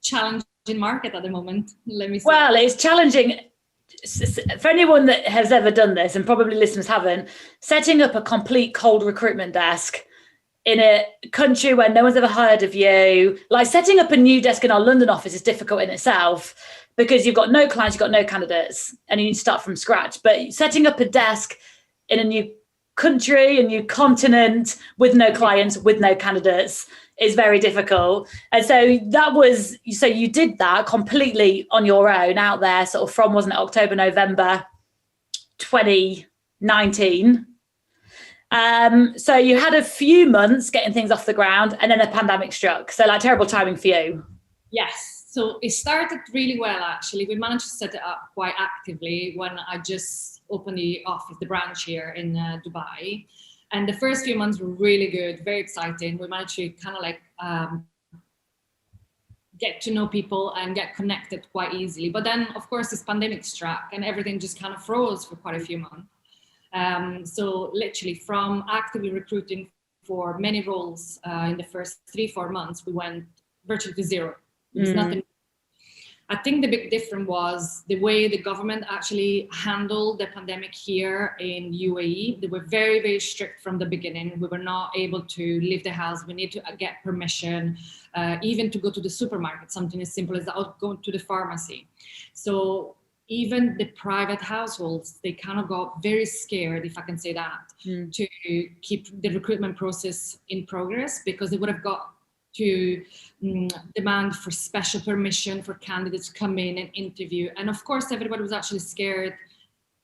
challenging market at the moment. Let me say. Well, it's challenging. For anyone that has ever done this, and probably listeners haven't, setting up a complete cold recruitment desk in a country where no one's ever heard of you, like setting up a new desk in our London office is difficult in itself because you've got no clients, you've got no candidates, and you need to start from scratch. But setting up a desk in a new country, a new continent, with no clients, with no candidates, is very difficult. And so you did that completely on your own out there, sort of from, wasn't it, October, November 2019. So you had a few months getting things off the ground and then a pandemic struck. So like terrible timing for you. Yes. So it started really well, actually. We managed to set it up quite actively when I just opened the office, the branch here in Dubai. And the first few months were really good, very exciting. We managed to kind of like get to know people and get connected quite easily. But then, of course, this pandemic struck and everything just kind of froze for quite a few months. So literally from actively recruiting for many roles in the first 3-4 months, we went virtually to zero. There was nothing. I think the big difference was the way the government actually handled the pandemic here in UAE. They were very, very strict from the beginning. We were not able to leave the house. We need to get permission, even to go to the supermarket, something as simple as going to the pharmacy. So even the private households, they kind of got very scared, if I can say that, to keep the recruitment process in progress, because they would have got to demand for special permission for candidates to come in and interview. And of course, everybody was actually scared,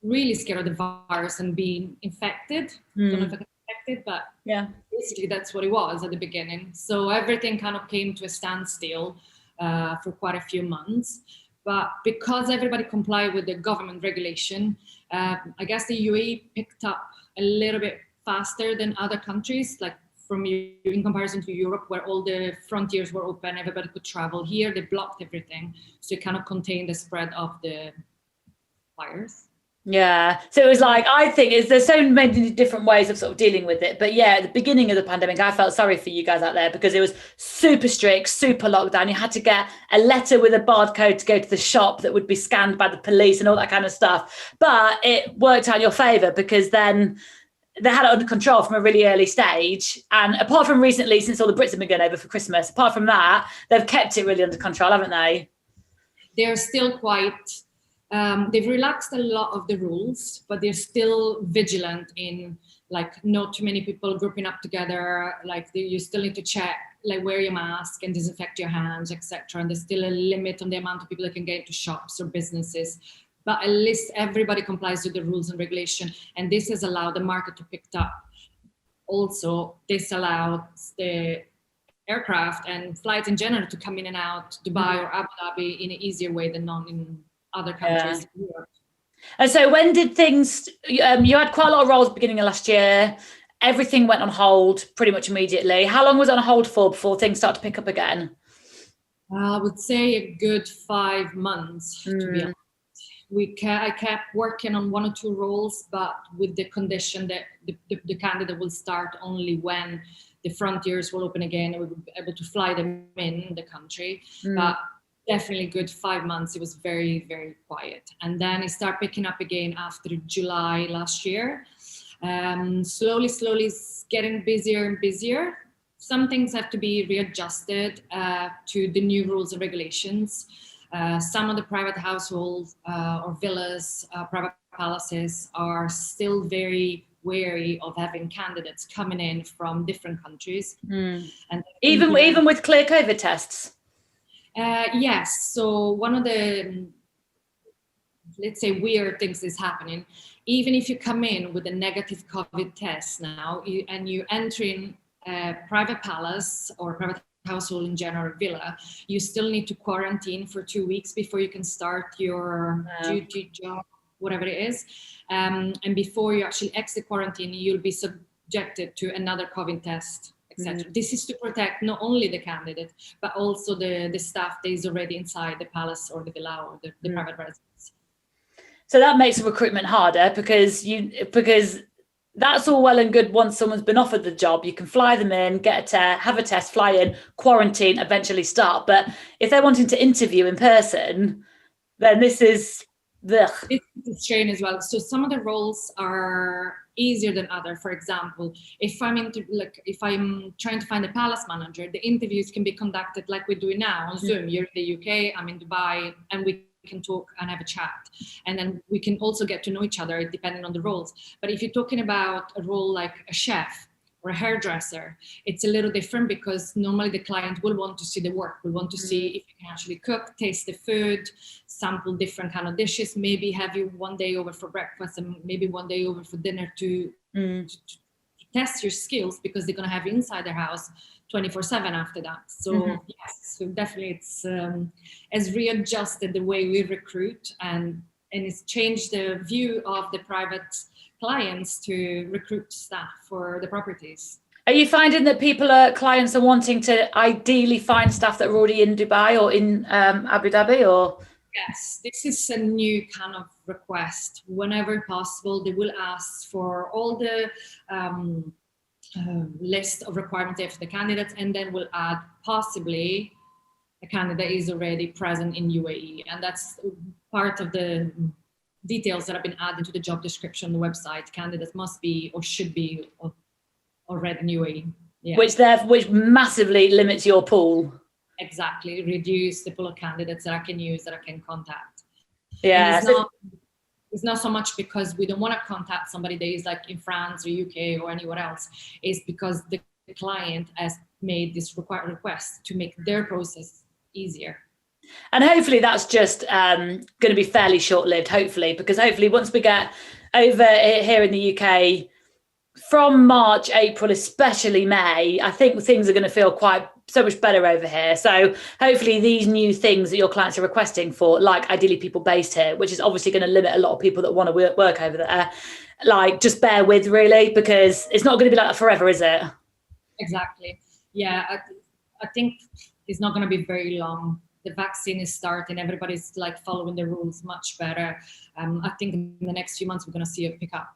really scared of the virus and being infected. Don't know if I got infected, but yeah, basically that's what it was at the beginning. So everything kind of came to a standstill for quite a few months. But because everybody complied with the government regulation, I guess the UAE picked up a little bit faster than other countries, like from you in comparison to Europe, where all the frontiers were open, everybody could travel. Here, they blocked everything, so it kind of contained the spread of the virus. Yeah. So it was like, I think there's so many different ways of sort of dealing with it. But yeah, at the beginning of the pandemic, I felt sorry for you guys out there because it was super strict, super lockdown. You had to get a letter with a barcode to go to the shop that would be scanned by the police and all that kind of stuff. But it worked out in your favour because then they had it under control from a really early stage. And apart from recently, since all the Brits have been going over for Christmas, apart from that, they've kept it really under control, haven't they? They're still quite... they've relaxed a lot of the rules, but they're still vigilant in like not too many people grouping up together. Like you still need to check, like wear your mask and disinfect your hands, etc. And there's still a limit on the amount of people that can get into shops or businesses. But at least everybody complies with the rules and regulation. And this has allowed the market to pick up. Also, this allows the aircraft and flights in general to come in and out Dubai or Abu Dhabi in an easier way than not in other countries. Yeah. And so when did things, you had quite a lot of roles at the beginning of last year, everything went on hold pretty much immediately. How long was it on hold for before things started to pick up again? I would say a good 5 months, to be honest. I kept working on 1 or 2 roles, but with the condition that the candidate will start only when the frontiers will open again and we will be able to fly them in the country. But definitely a good 5 months. It was very, very quiet. And then it started picking up again after July last year. Slowly getting busier and busier. Some things have to be readjusted to the new rules and regulations. Some of the private households or villas, private palaces are still very wary of having candidates coming in from different countries. And even with clear COVID tests? Yes. So one of the, let's say, weird things is happening. Even if you come in with a negative COVID test now and you enter in a private palace or private household in general, villa, you still need to quarantine for 2 weeks before you can start your duty job, whatever it is. And before you actually exit quarantine, you'll be subjected to another COVID test, etc. This is to protect not only the candidate, but also the staff that is already inside the palace or the villa or the private residence. So that makes recruitment harder because that's all well and good once someone's been offered the job. You can fly them in, have a test, fly in, quarantine, eventually start. But if they're wanting to interview in person, then this is it's a strain as well. So some of the roles are easier than other. For example, if I'm trying to find a palace manager, the interviews can be conducted like we do now on Zoom. You're in the UK, I'm in Dubai, and we can talk and have a chat. And then we can also get to know each other depending on the roles. But if you're talking about a role like a chef or a hairdresser, it's a little different because normally the client will want to see the work, will want to see if you can actually cook, taste the food, sample different kind of dishes, maybe have you one day over for breakfast and maybe one day over for dinner to test your skills, because they're going to have you inside their house 24/7 after that. So yes, so definitely it's has readjusted the way we recruit and it's changed the view of the private clients to recruit staff for the properties. Are you finding that clients are wanting to ideally find staff that are already in Dubai or in Abu Dhabi, or? Yes, this is a new kind of request. Whenever possible, they will ask for all the list of requirements for the candidates, and then we'll add possibly a candidate is already present in UAE, and that's part of the details that have been added to the job description on the website. Candidates must be or should be already in UAE. Yeah. Which massively limits your pool. Exactly, reduce the pool of candidates that I can use, that I can contact. Yeah. It's not so much because we don't want to contact somebody that is like in France or UK or anywhere else. It's because the client has made this request to make their process easier. And hopefully that's just going to be fairly short-lived, hopefully, because hopefully once we get over here in the UK, from March, April, especially May, I think things are going to feel so much better over here. So hopefully these new things that your clients are requesting for, like ideally people based here, which is obviously going to limit a lot of people that want to work over there, like just bear with really, because it's not going to be like that forever, is it? Exactly. Yeah, I think it's not going to be very long. The vaccine is starting. Everybody's like following the rules much better. I think in the next few months we're going to see a pickup.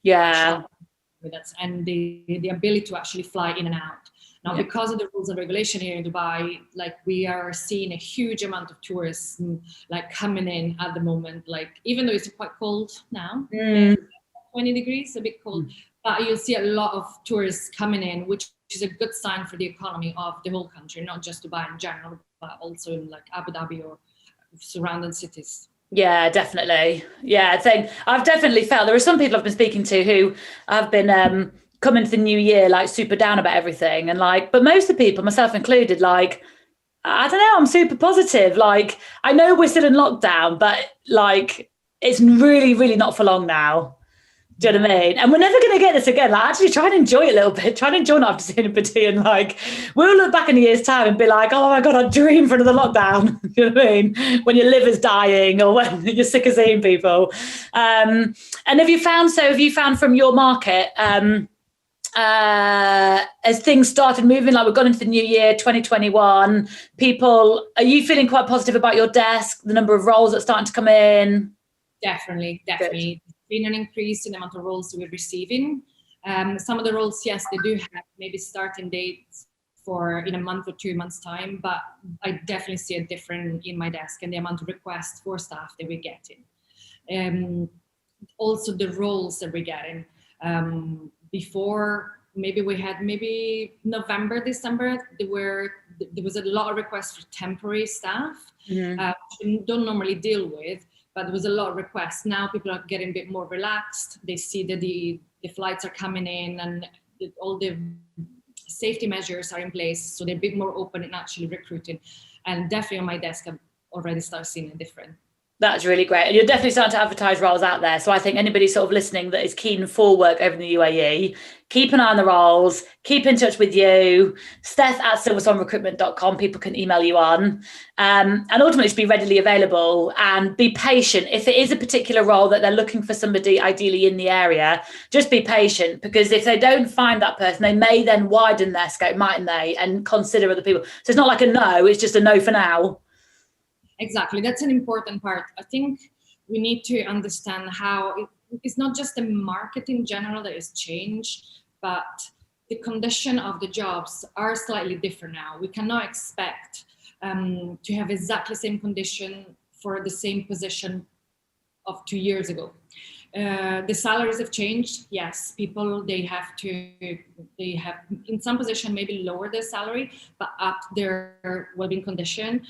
Yeah. With us and the ability to actually fly in and out. Now, because of the rules and regulation here in Dubai, like we are seeing a huge amount of tourists like coming in at the moment. Like even though it's quite cold now, 20 degrees, a bit cold, but you'll see a lot of tourists coming in, which is a good sign for the economy of the whole country, not just Dubai in general, but also in like Abu Dhabi or surrounding cities. Yeah, definitely. Yeah, I think I've definitely felt there are some people I've been speaking to who have been coming to the new year like super down about everything, and like, but most of the people, myself included, like, I don't know, I'm super positive. Like, I know we're still in lockdown, but like, it's really, really not for long now. Do you know what I mean? And we're never going to get this again. Like, actually try and enjoy it a little bit. Try and enjoy not having to see anybody. And like, we'll look back in a year's time and be like, oh my God, I dream for another lockdown. You know what I mean? When your liver's dying or when you're sick of seeing people. And have you found from your market, as things started moving, like we've gone into the new year, 2021, are you feeling quite positive about your desk, the number of roles that are starting to come in? Definitely. Good. Been an increase in the amount of roles we're receiving. Some of the roles, yes, they do have maybe starting dates for in a month or 2 months time, but I definitely see a difference in my desk and the amount of requests for staff that we're getting. Also the roles that we're getting. Before, maybe we had November, December, there was a lot of requests for temporary staff, we don't normally deal with. But there was a lot of requests. Now people are getting a bit more relaxed. They see that the flights are coming in and all the safety measures are in place. So they're a bit more open and actually recruiting. And definitely on my desk, I've already started seeing a difference. That's really great. And you're definitely starting to advertise roles out there. So I think anybody sort of listening that is keen for work over in the UAE, keep an eye on the roles, keep in touch with you. Steph at silverswanrecruitment.com. People can email you on. And ultimately just be readily available and be patient. If it is a particular role that they're looking for somebody ideally in the area, just be patient, because if they don't find that person, they may then widen their scope, mightn't they, and consider other people. So it's not like a no, it's just a no for now. Exactly. That's an important part. I think we need to understand how it's not just the market in general that has changed, but the condition of the jobs are slightly different now. We cannot expect to have exactly the same condition for the same position of 2 years ago. The salaries have changed. Yes, people, they have in some position maybe lower their salary, but up their well-being condition.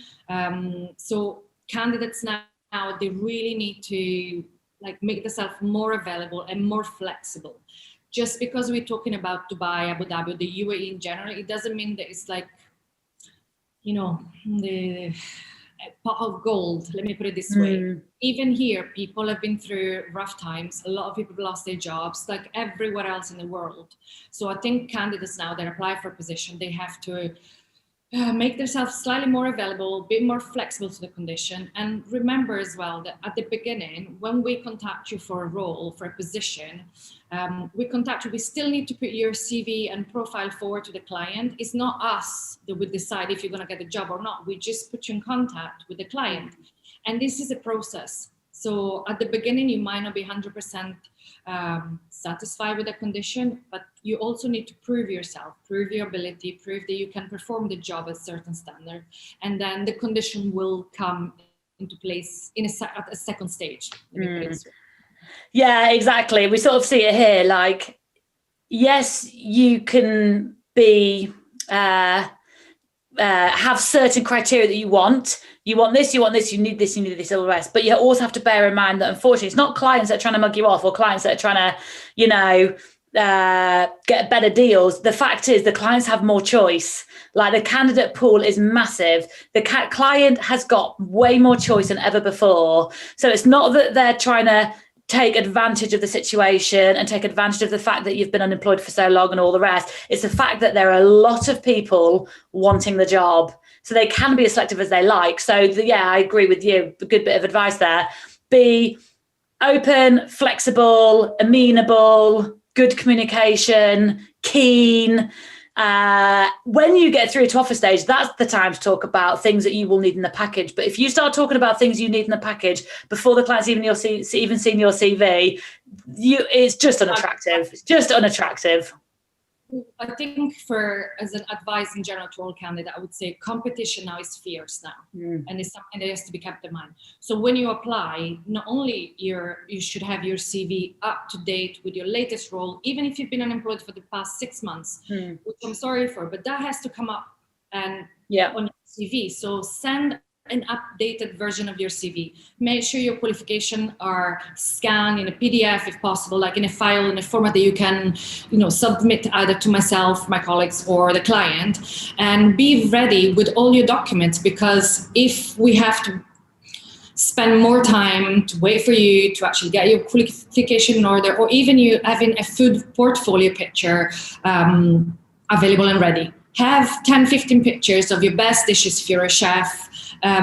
So candidates now, they really need to like make themselves more available and more flexible. Just because we're talking about Dubai, Abu Dhabi, the UAE in general, it doesn't mean that it's like, you know, the pot of gold, let me put it this way. Even here, people have been through rough times. A lot of people have lost their jobs, like everywhere else in the world. So I think candidates now that apply for a position, they have to make themselves slightly more available, a bit more flexible to the condition. And remember as well that at the beginning, when we contact you for a role, for a position, we still need to put your CV and profile forward to the client. It's not us that would decide if you're going to get the job or not. We just put you in contact with the client. And this is a process. So at the beginning, you might not be 100% satisfied with the condition, but you also need to prove yourself, prove your ability, prove that you can perform the job at a certain standard. And then the condition will come into place at a second stage. Yeah, exactly. We sort of see it here. Like, yes, you can be have certain criteria that you want. You want this, you need this, all the rest. But you also have to bear in mind that unfortunately, it's not clients that are trying to mug you off or clients that are trying to, get better deals. The fact is the clients have more choice. Like the candidate pool is massive. The client has got way more choice than ever before. So it's not that they're trying to take advantage of the situation and take advantage of the fact that you've been unemployed for so long and all the rest. It's the fact that there are a lot of people wanting the job. So they can be as selective as they like. So I agree with you. A good bit of advice there. Be open, flexible, amenable, good communication, keen. When you get through to offer stage, that's the time to talk about things that you will need in the package. But if you start talking about things you need in the package before the client's even seen your CV, it's just unattractive. It's just unattractive. I think as an advice in general to all candidates, I would say competition now is fierce now, and it's something that has to be kept in mind. So when you apply, not only you should have your CV up to date with your latest role, even if you've been unemployed for the past 6 months, which I'm sorry for, but that has to come up and on your CV. So send an updated version of your CV. Make sure your qualifications are scanned in a PDF if possible, like in a file, in a format that you can, submit either to myself, my colleagues, or the client, and be ready with all your documents, because if we have to spend more time to wait for you to actually get your qualification in order, or even you having a food portfolio picture available and ready. Have 10, 15 pictures of your best dishes if you're a chef,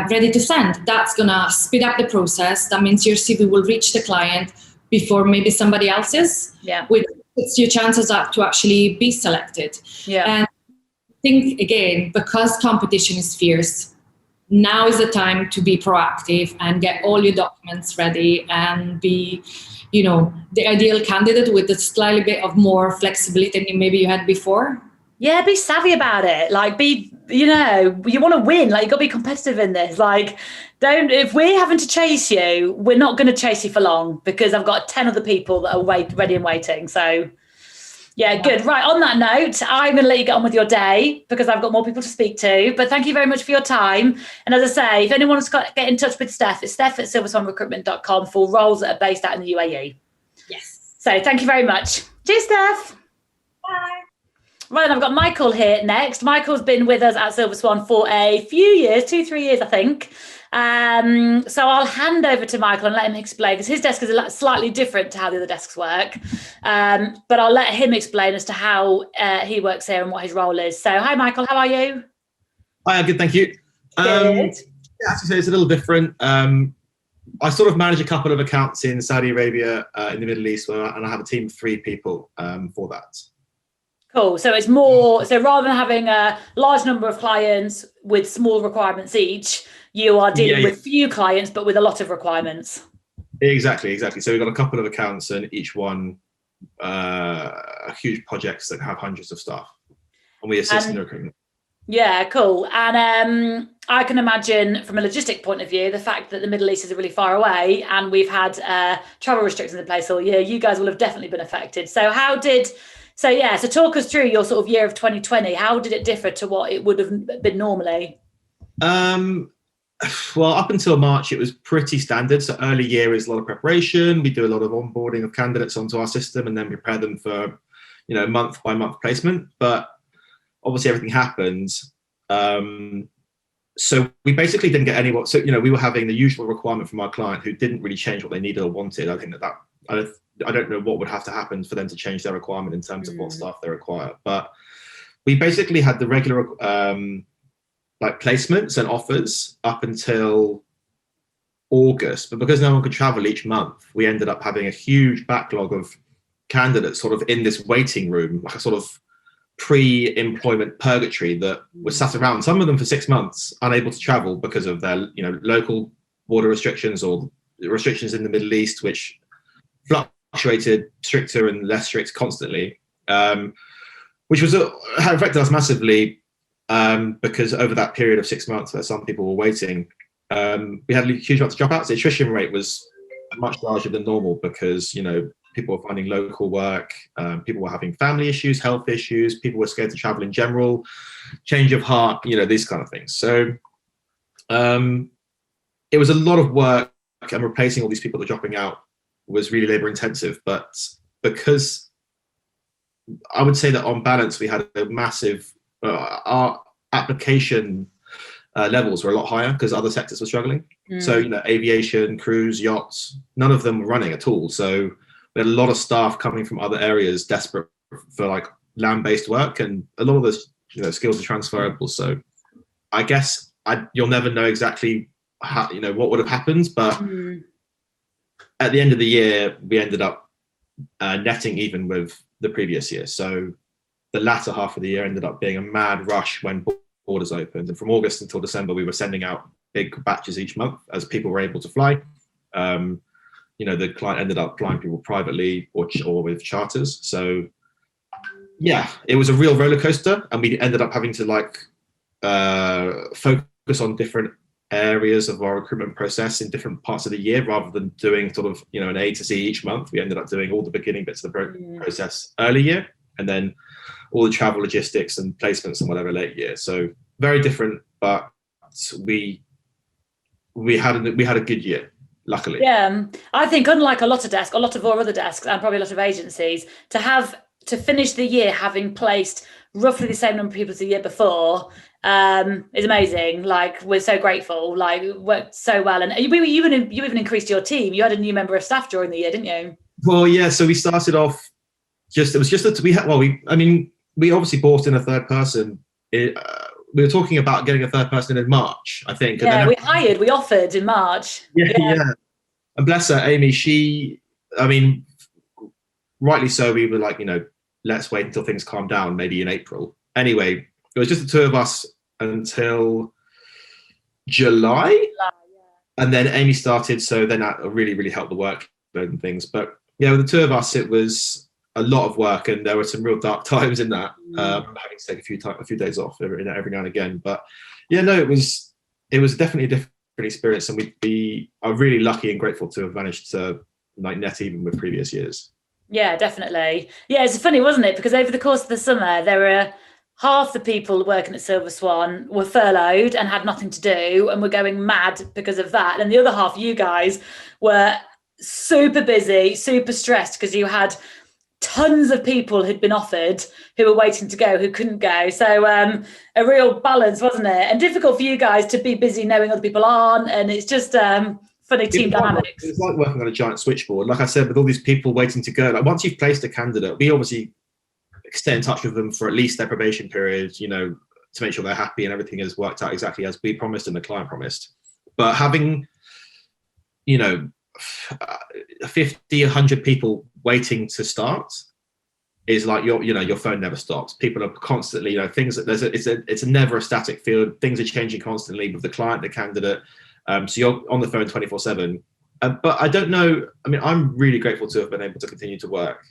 ready to send. That's gonna speed up the process. That means your CV will reach the client before maybe somebody else's, which puts your chances up to actually be selected. And think again, because competition is fierce, now is the time to be proactive and get all your documents ready and be, the ideal candidate with a slightly bit of more flexibility than maybe you had before. Yeah, be savvy about it. Like, you want to win. Like, you got to be competitive in this. Like, if we're having to chase you, we're not going to chase you for long, because I've got 10 other people that are ready and waiting. So, yeah, good. Right, on that note, I'm going to let you get on with your day, because I've got more people to speak to. But thank you very much for your time. And as I say, if anyone wants to get in touch with Steph, it's steph@silverswanrecruitment.com for roles that are based out in the UAE. Yes. So thank you very much. Cheers, Steph. Bye. Right, I've got Michael here next. Michael's been with us at Silver Swan for a few years, 2-3 years, I think. So I'll hand over to Michael and let him explain, because his desk is slightly different to how the other desks work. But I'll let him explain as to how he works here and what his role is. So hi, Michael, how are you? Hi, good, thank you. Good. Yeah, as you say, it's a little different. I sort of manage a couple of accounts in Saudi Arabia, in the Middle East, and I have a team of 3 people for that. Cool. So it's more, so rather than having a large number of clients with small requirements each, you are dealing with few clients, but with a lot of requirements. Exactly. So we've got a couple of accounts, and each one huge projects that have hundreds of staff, and we assist in the recruitment. Yeah, cool. And I can imagine from a logistic point of view, the fact that the Middle East is really far away and we've had travel restrictions in place all year, you guys will have definitely been affected. So so talk us through your sort of year of 2020. How did it differ to what it would have been normally? Well, up until March, it was pretty standard. So early year is a lot of preparation. We do a lot of onboarding of candidates onto our system and then prepare them for, month by month placement. But obviously everything happens. So we basically didn't get anyone. So, we were having the usual requirement from our client who didn't really change what they needed or wanted. I think I don't know what would have to happen for them to change their requirement in terms of what staff they require. But we basically had the regular placements and offers up until August. But because no one could travel each month, we ended up having a huge backlog of candidates sort of in this waiting room, like a sort of pre-employment purgatory that was sat around, some of them for 6 months, unable to travel because of their, local border restrictions or restrictions in the Middle East, which fluctuated stricter and less strict constantly, which had affected us massively, because over that period of 6 months where some people were waiting, we had a huge amount of dropouts. The attrition rate was much larger than normal because, people were finding local work, people were having family issues, health issues, people were scared to travel in general, change of heart, these kind of things. So it was a lot of work, and replacing all these people that are dropping out was really labor intensive. But because I would say that on balance, we had a massive, our application levels were a lot higher because other sectors were struggling. So, aviation, cruise, yachts, none of them were running at all. So we had a lot of staff coming from other areas desperate for land-based work, and a lot of those skills are transferable. So I guess you'll never know exactly how, what would have happened, but at the end of the year, we ended up netting even with the previous year. So the latter half of the year ended up being a mad rush when borders opened. And from August until December, we were sending out big batches each month as people were able to fly. The client ended up flying people privately or with charters. So yeah, it was a real roller coaster, and we ended up having to focus on different areas of our recruitment process in different parts of the year, rather than doing sort of an A to Z each month. We ended up doing all the beginning bits of the process early year, and then all the travel logistics and placements and whatever late year. So very different, but we had a good year, luckily. Yeah, I think unlike a lot of our other desks, and probably a lot of agencies, to finish the year having placed roughly the same number of people as the year before is amazing. Like, we're so grateful. Like, it worked so well, and you even increased your team. You had a new member of staff during the year, didn't you? Well, yeah. So we started off we obviously brought in a third person. We were talking about getting a third person in March, I think. Yeah, we offered in March. Yeah. And bless her, Amy, rightly so, we were like, let's wait until things calm down, maybe in April. Anyway, it was just the two of us until July. And then Amy started, so then that really, really helped the workload and things. But yeah, with the two of us, it was a lot of work, and there were some real dark times in that. Having to take a few days off every now and again. But yeah, no, it was definitely a different experience, and we are really lucky and grateful to have managed to net even with previous years. Yeah, definitely. Yeah, it's funny, wasn't it? Because over the course of the summer, there were half the people working at Silver Swan were furloughed and had nothing to do and were going mad because of that. And the other half, you guys, were super busy, super stressed, because you had tons of people who'd been offered who were waiting to go, who couldn't go. So a real balance, wasn't it? And difficult for you guys to be busy knowing other people aren't. And it's just funny team dynamics. It's like working on a giant switchboard. Like I said, with all these people waiting to go, like once you've placed a candidate, we obviously stay in touch with them for at least their probation period, to make sure they're happy and everything has worked out exactly as we promised and the client promised. But having, 50, 100 people waiting to start is like your phone never stops. People are constantly, it's a never a static field. Things are changing constantly with the client, the candidate. So you're on the phone 24/7. But I don't know. I mean, I'm really grateful to have been able to continue to work.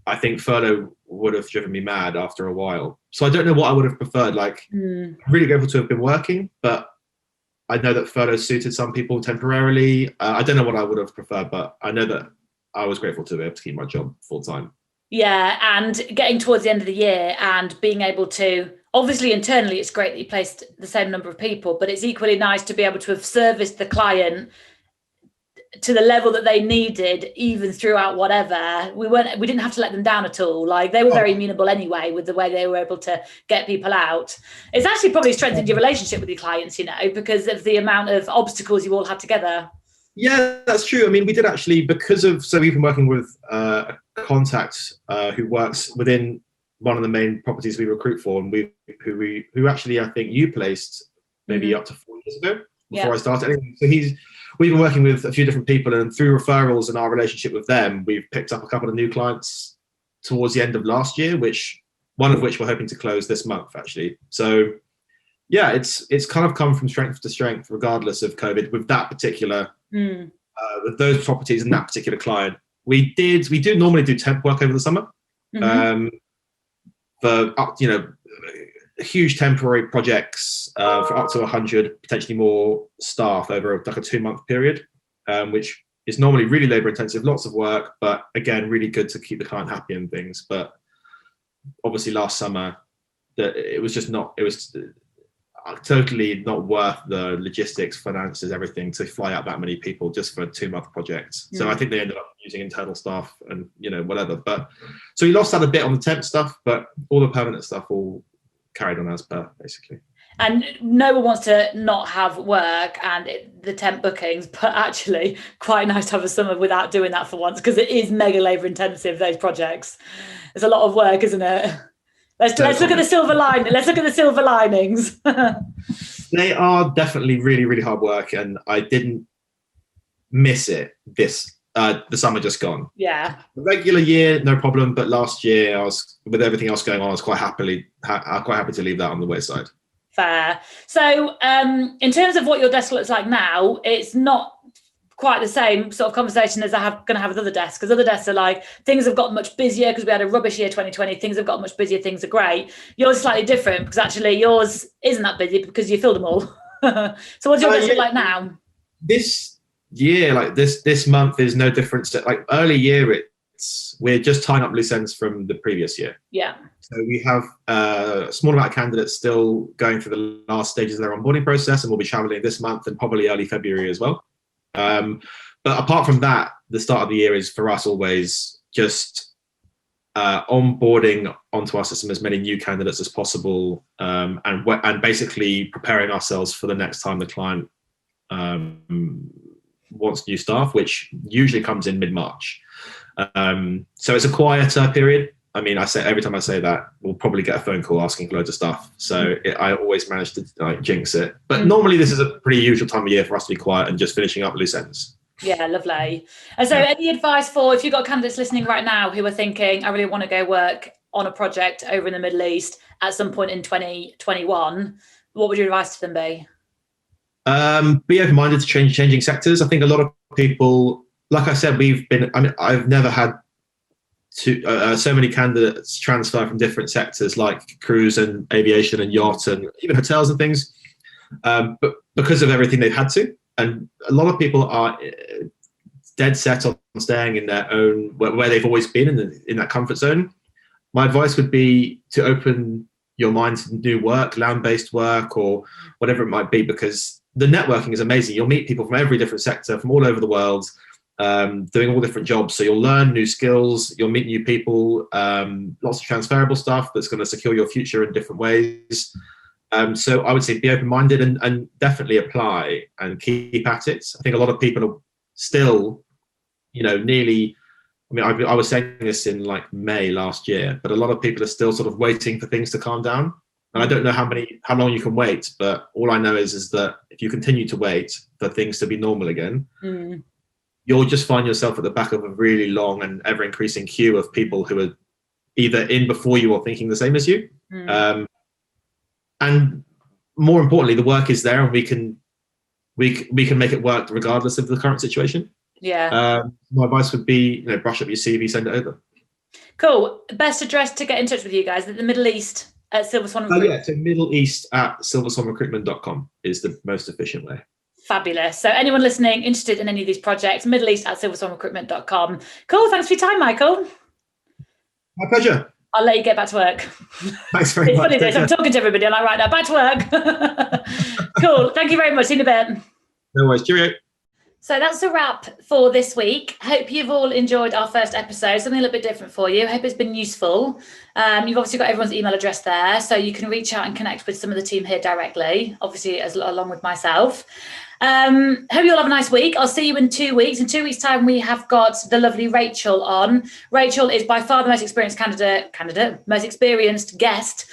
I think furlough would have driven me mad after a while. So I don't know what I would have preferred. I'm really grateful to have been working, but I know that furlough suited some people temporarily. I don't know what I would have preferred, but I know that I was grateful to be able to keep my job full time. Yeah, and getting towards the end of the year and being able to, obviously internally, it's great that you placed the same number of people, but it's equally nice to be able to have serviced the client to the level that they needed, even throughout whatever. We didn't have to let them down at all. Like, they were very amenable anyway with the way they were able to get people out. It's actually probably strengthened your relationship with your clients, because of the amount of obstacles you all had together. Yeah, that's true. I mean, we did actually, so we've been working with a contact who works within one of the main properties we recruit for, and who actually, I think you placed maybe up to 4 years ago before I started. Anyway, so we've been working with a few different people, and through referrals and our relationship with them, we've picked up a couple of new clients towards the end of last year, one of which we're hoping to close this month, actually. So yeah, it's kind of come from strength to strength, regardless of COVID, with that particular, with those properties and that particular client. We do normally do temp work over the summer, for huge temporary projects for up to 100, potentially more staff over a 2-month period, which is normally really labor intensive, lots of work, but again, really good to keep the client happy and things. But obviously last summer, it was totally not worth the logistics, finances, everything to fly out that many people just for a 2-month project. So I think they ended up using internal staff and whatever. But so we lost out a bit on the temp stuff, but all the permanent stuff all carried on as per, basically. And no one wants to not have work and the temp bookings, but actually quite nice to have a summer without doing that for once, because it is mega labour intensive, those projects. It's a lot of work, isn't it? Let's look at the silver lining. Let's look at the silver linings. They are definitely really, really hard work, and I didn't miss it this the summer just gone. Yeah. The regular year, no problem. But last year, I was with everything else going on, I was quite happy to leave that on the wayside. Fair. So in terms of what your desk looks like now, it's not quite the same sort of conversation as I'm going to have with other desks, because other desks are like, things have got much busier because we had a rubbish year 2020, things have got much busier, things are great. Yours is slightly different because actually yours isn't that busy because you filled them all. So what's your desk look like now? This year, like this month, is no different. Like early year, we're just tying up loose ends from the previous year. Yeah. So we have a small amount of candidates still going through the last stages of their onboarding process, and we'll be traveling this month and probably early February as well. But apart from that, the start of the year is for us always just onboarding onto our system as many new candidates as possible, and basically preparing ourselves for the next time the client wants new staff, which usually comes in mid-March. So it's a quieter period. I mean, I say every time I say that, we'll probably get a phone call asking for loads of stuff. So I always manage to jinx it. But normally this is a pretty usual time of year for us to be quiet and just finishing up loose ends. Yeah, lovely. And so any advice for, if you've got candidates listening right now who are thinking, I really want to go work on a project over in the Middle East at some point in 2021, what would your advice to them be? Be open-minded to changing sectors. I think a lot of people, like I said, I've never had so many candidates transfer from different sectors like cruise and aviation and yacht and even hotels and things, but because of everything they've had to. And a lot of people are dead set on staying in their own, where they've always been in that comfort zone. My advice would be to open your mind to new work, land-based work or whatever it might be, because the networking is amazing. You'll meet people from every different sector, from all over the world, doing all different jobs. So you'll learn new skills, you'll meet new people, lots of transferable stuff that's going to secure your future in different ways. So I would say be open-minded and definitely apply and keep at it. I think a lot of people are still, I was saying this in like May last year, but a lot of people are still sort of waiting for things to calm down. And I don't know how long you can wait, but all I know is that if you continue to wait for things to be normal again, you'll just find yourself at the back of a really long and ever increasing queue of people who are either in before you or thinking the same as you. And more importantly, the work is there and we can make it work regardless of the current situation. Yeah. My advice would be, brush up your CV, send it over. Cool. Best address to get in touch with you guys, the Middle East at Silver Swan Recruitment. So Middle East at silverswanrecruitment.com is the most efficient way. Fabulous. So anyone listening interested in any of these projects, Middle East at silverswanrecruitment.com. Cool. Thanks for your time, Michael. My pleasure. I'll let you get back to work. Thanks very much. It's funny this. I'm talking to everybody. I'm like, right now, back to work. Cool. Thank you very much. See you in a bit. No worries. Cheerio. So that's a wrap for this week. Hope you've all enjoyed our first episode, something a little bit different for you. Hope it's been useful. You've obviously got everyone's email address there, so you can reach out and connect with some of the team here directly, obviously along with myself. Hope you all have a nice week. I'll see you in 2 weeks. In 2 weeks' time, we have got the lovely Rachel on. Rachel is by far the most experienced most experienced guest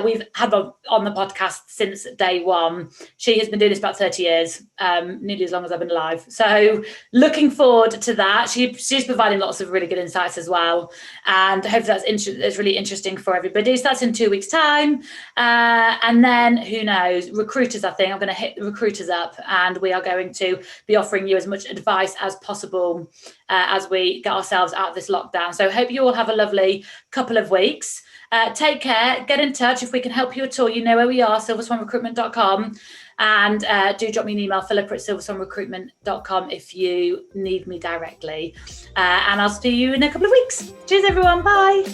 we've had on the podcast since day one. She has been doing this about 30 years, nearly as long as I've been alive. So looking forward to that. She's providing lots of really good insights as well. And hopefully that's really interesting for everybody. So that's in 2 weeks' time. And then who knows, recruiters, I think I'm going to hit the recruiters up and we are going to be offering you as much advice as possible as we get ourselves out of this lockdown. So hope you all have a lovely couple of weeks. Take care, get in touch if we can help you at all. You know where we are, silverswanrecruitment.com. And do drop me an email, philippa@silverswanrecruitment.com if you need me directly. And I'll see you in a couple of weeks. Cheers, everyone. Bye.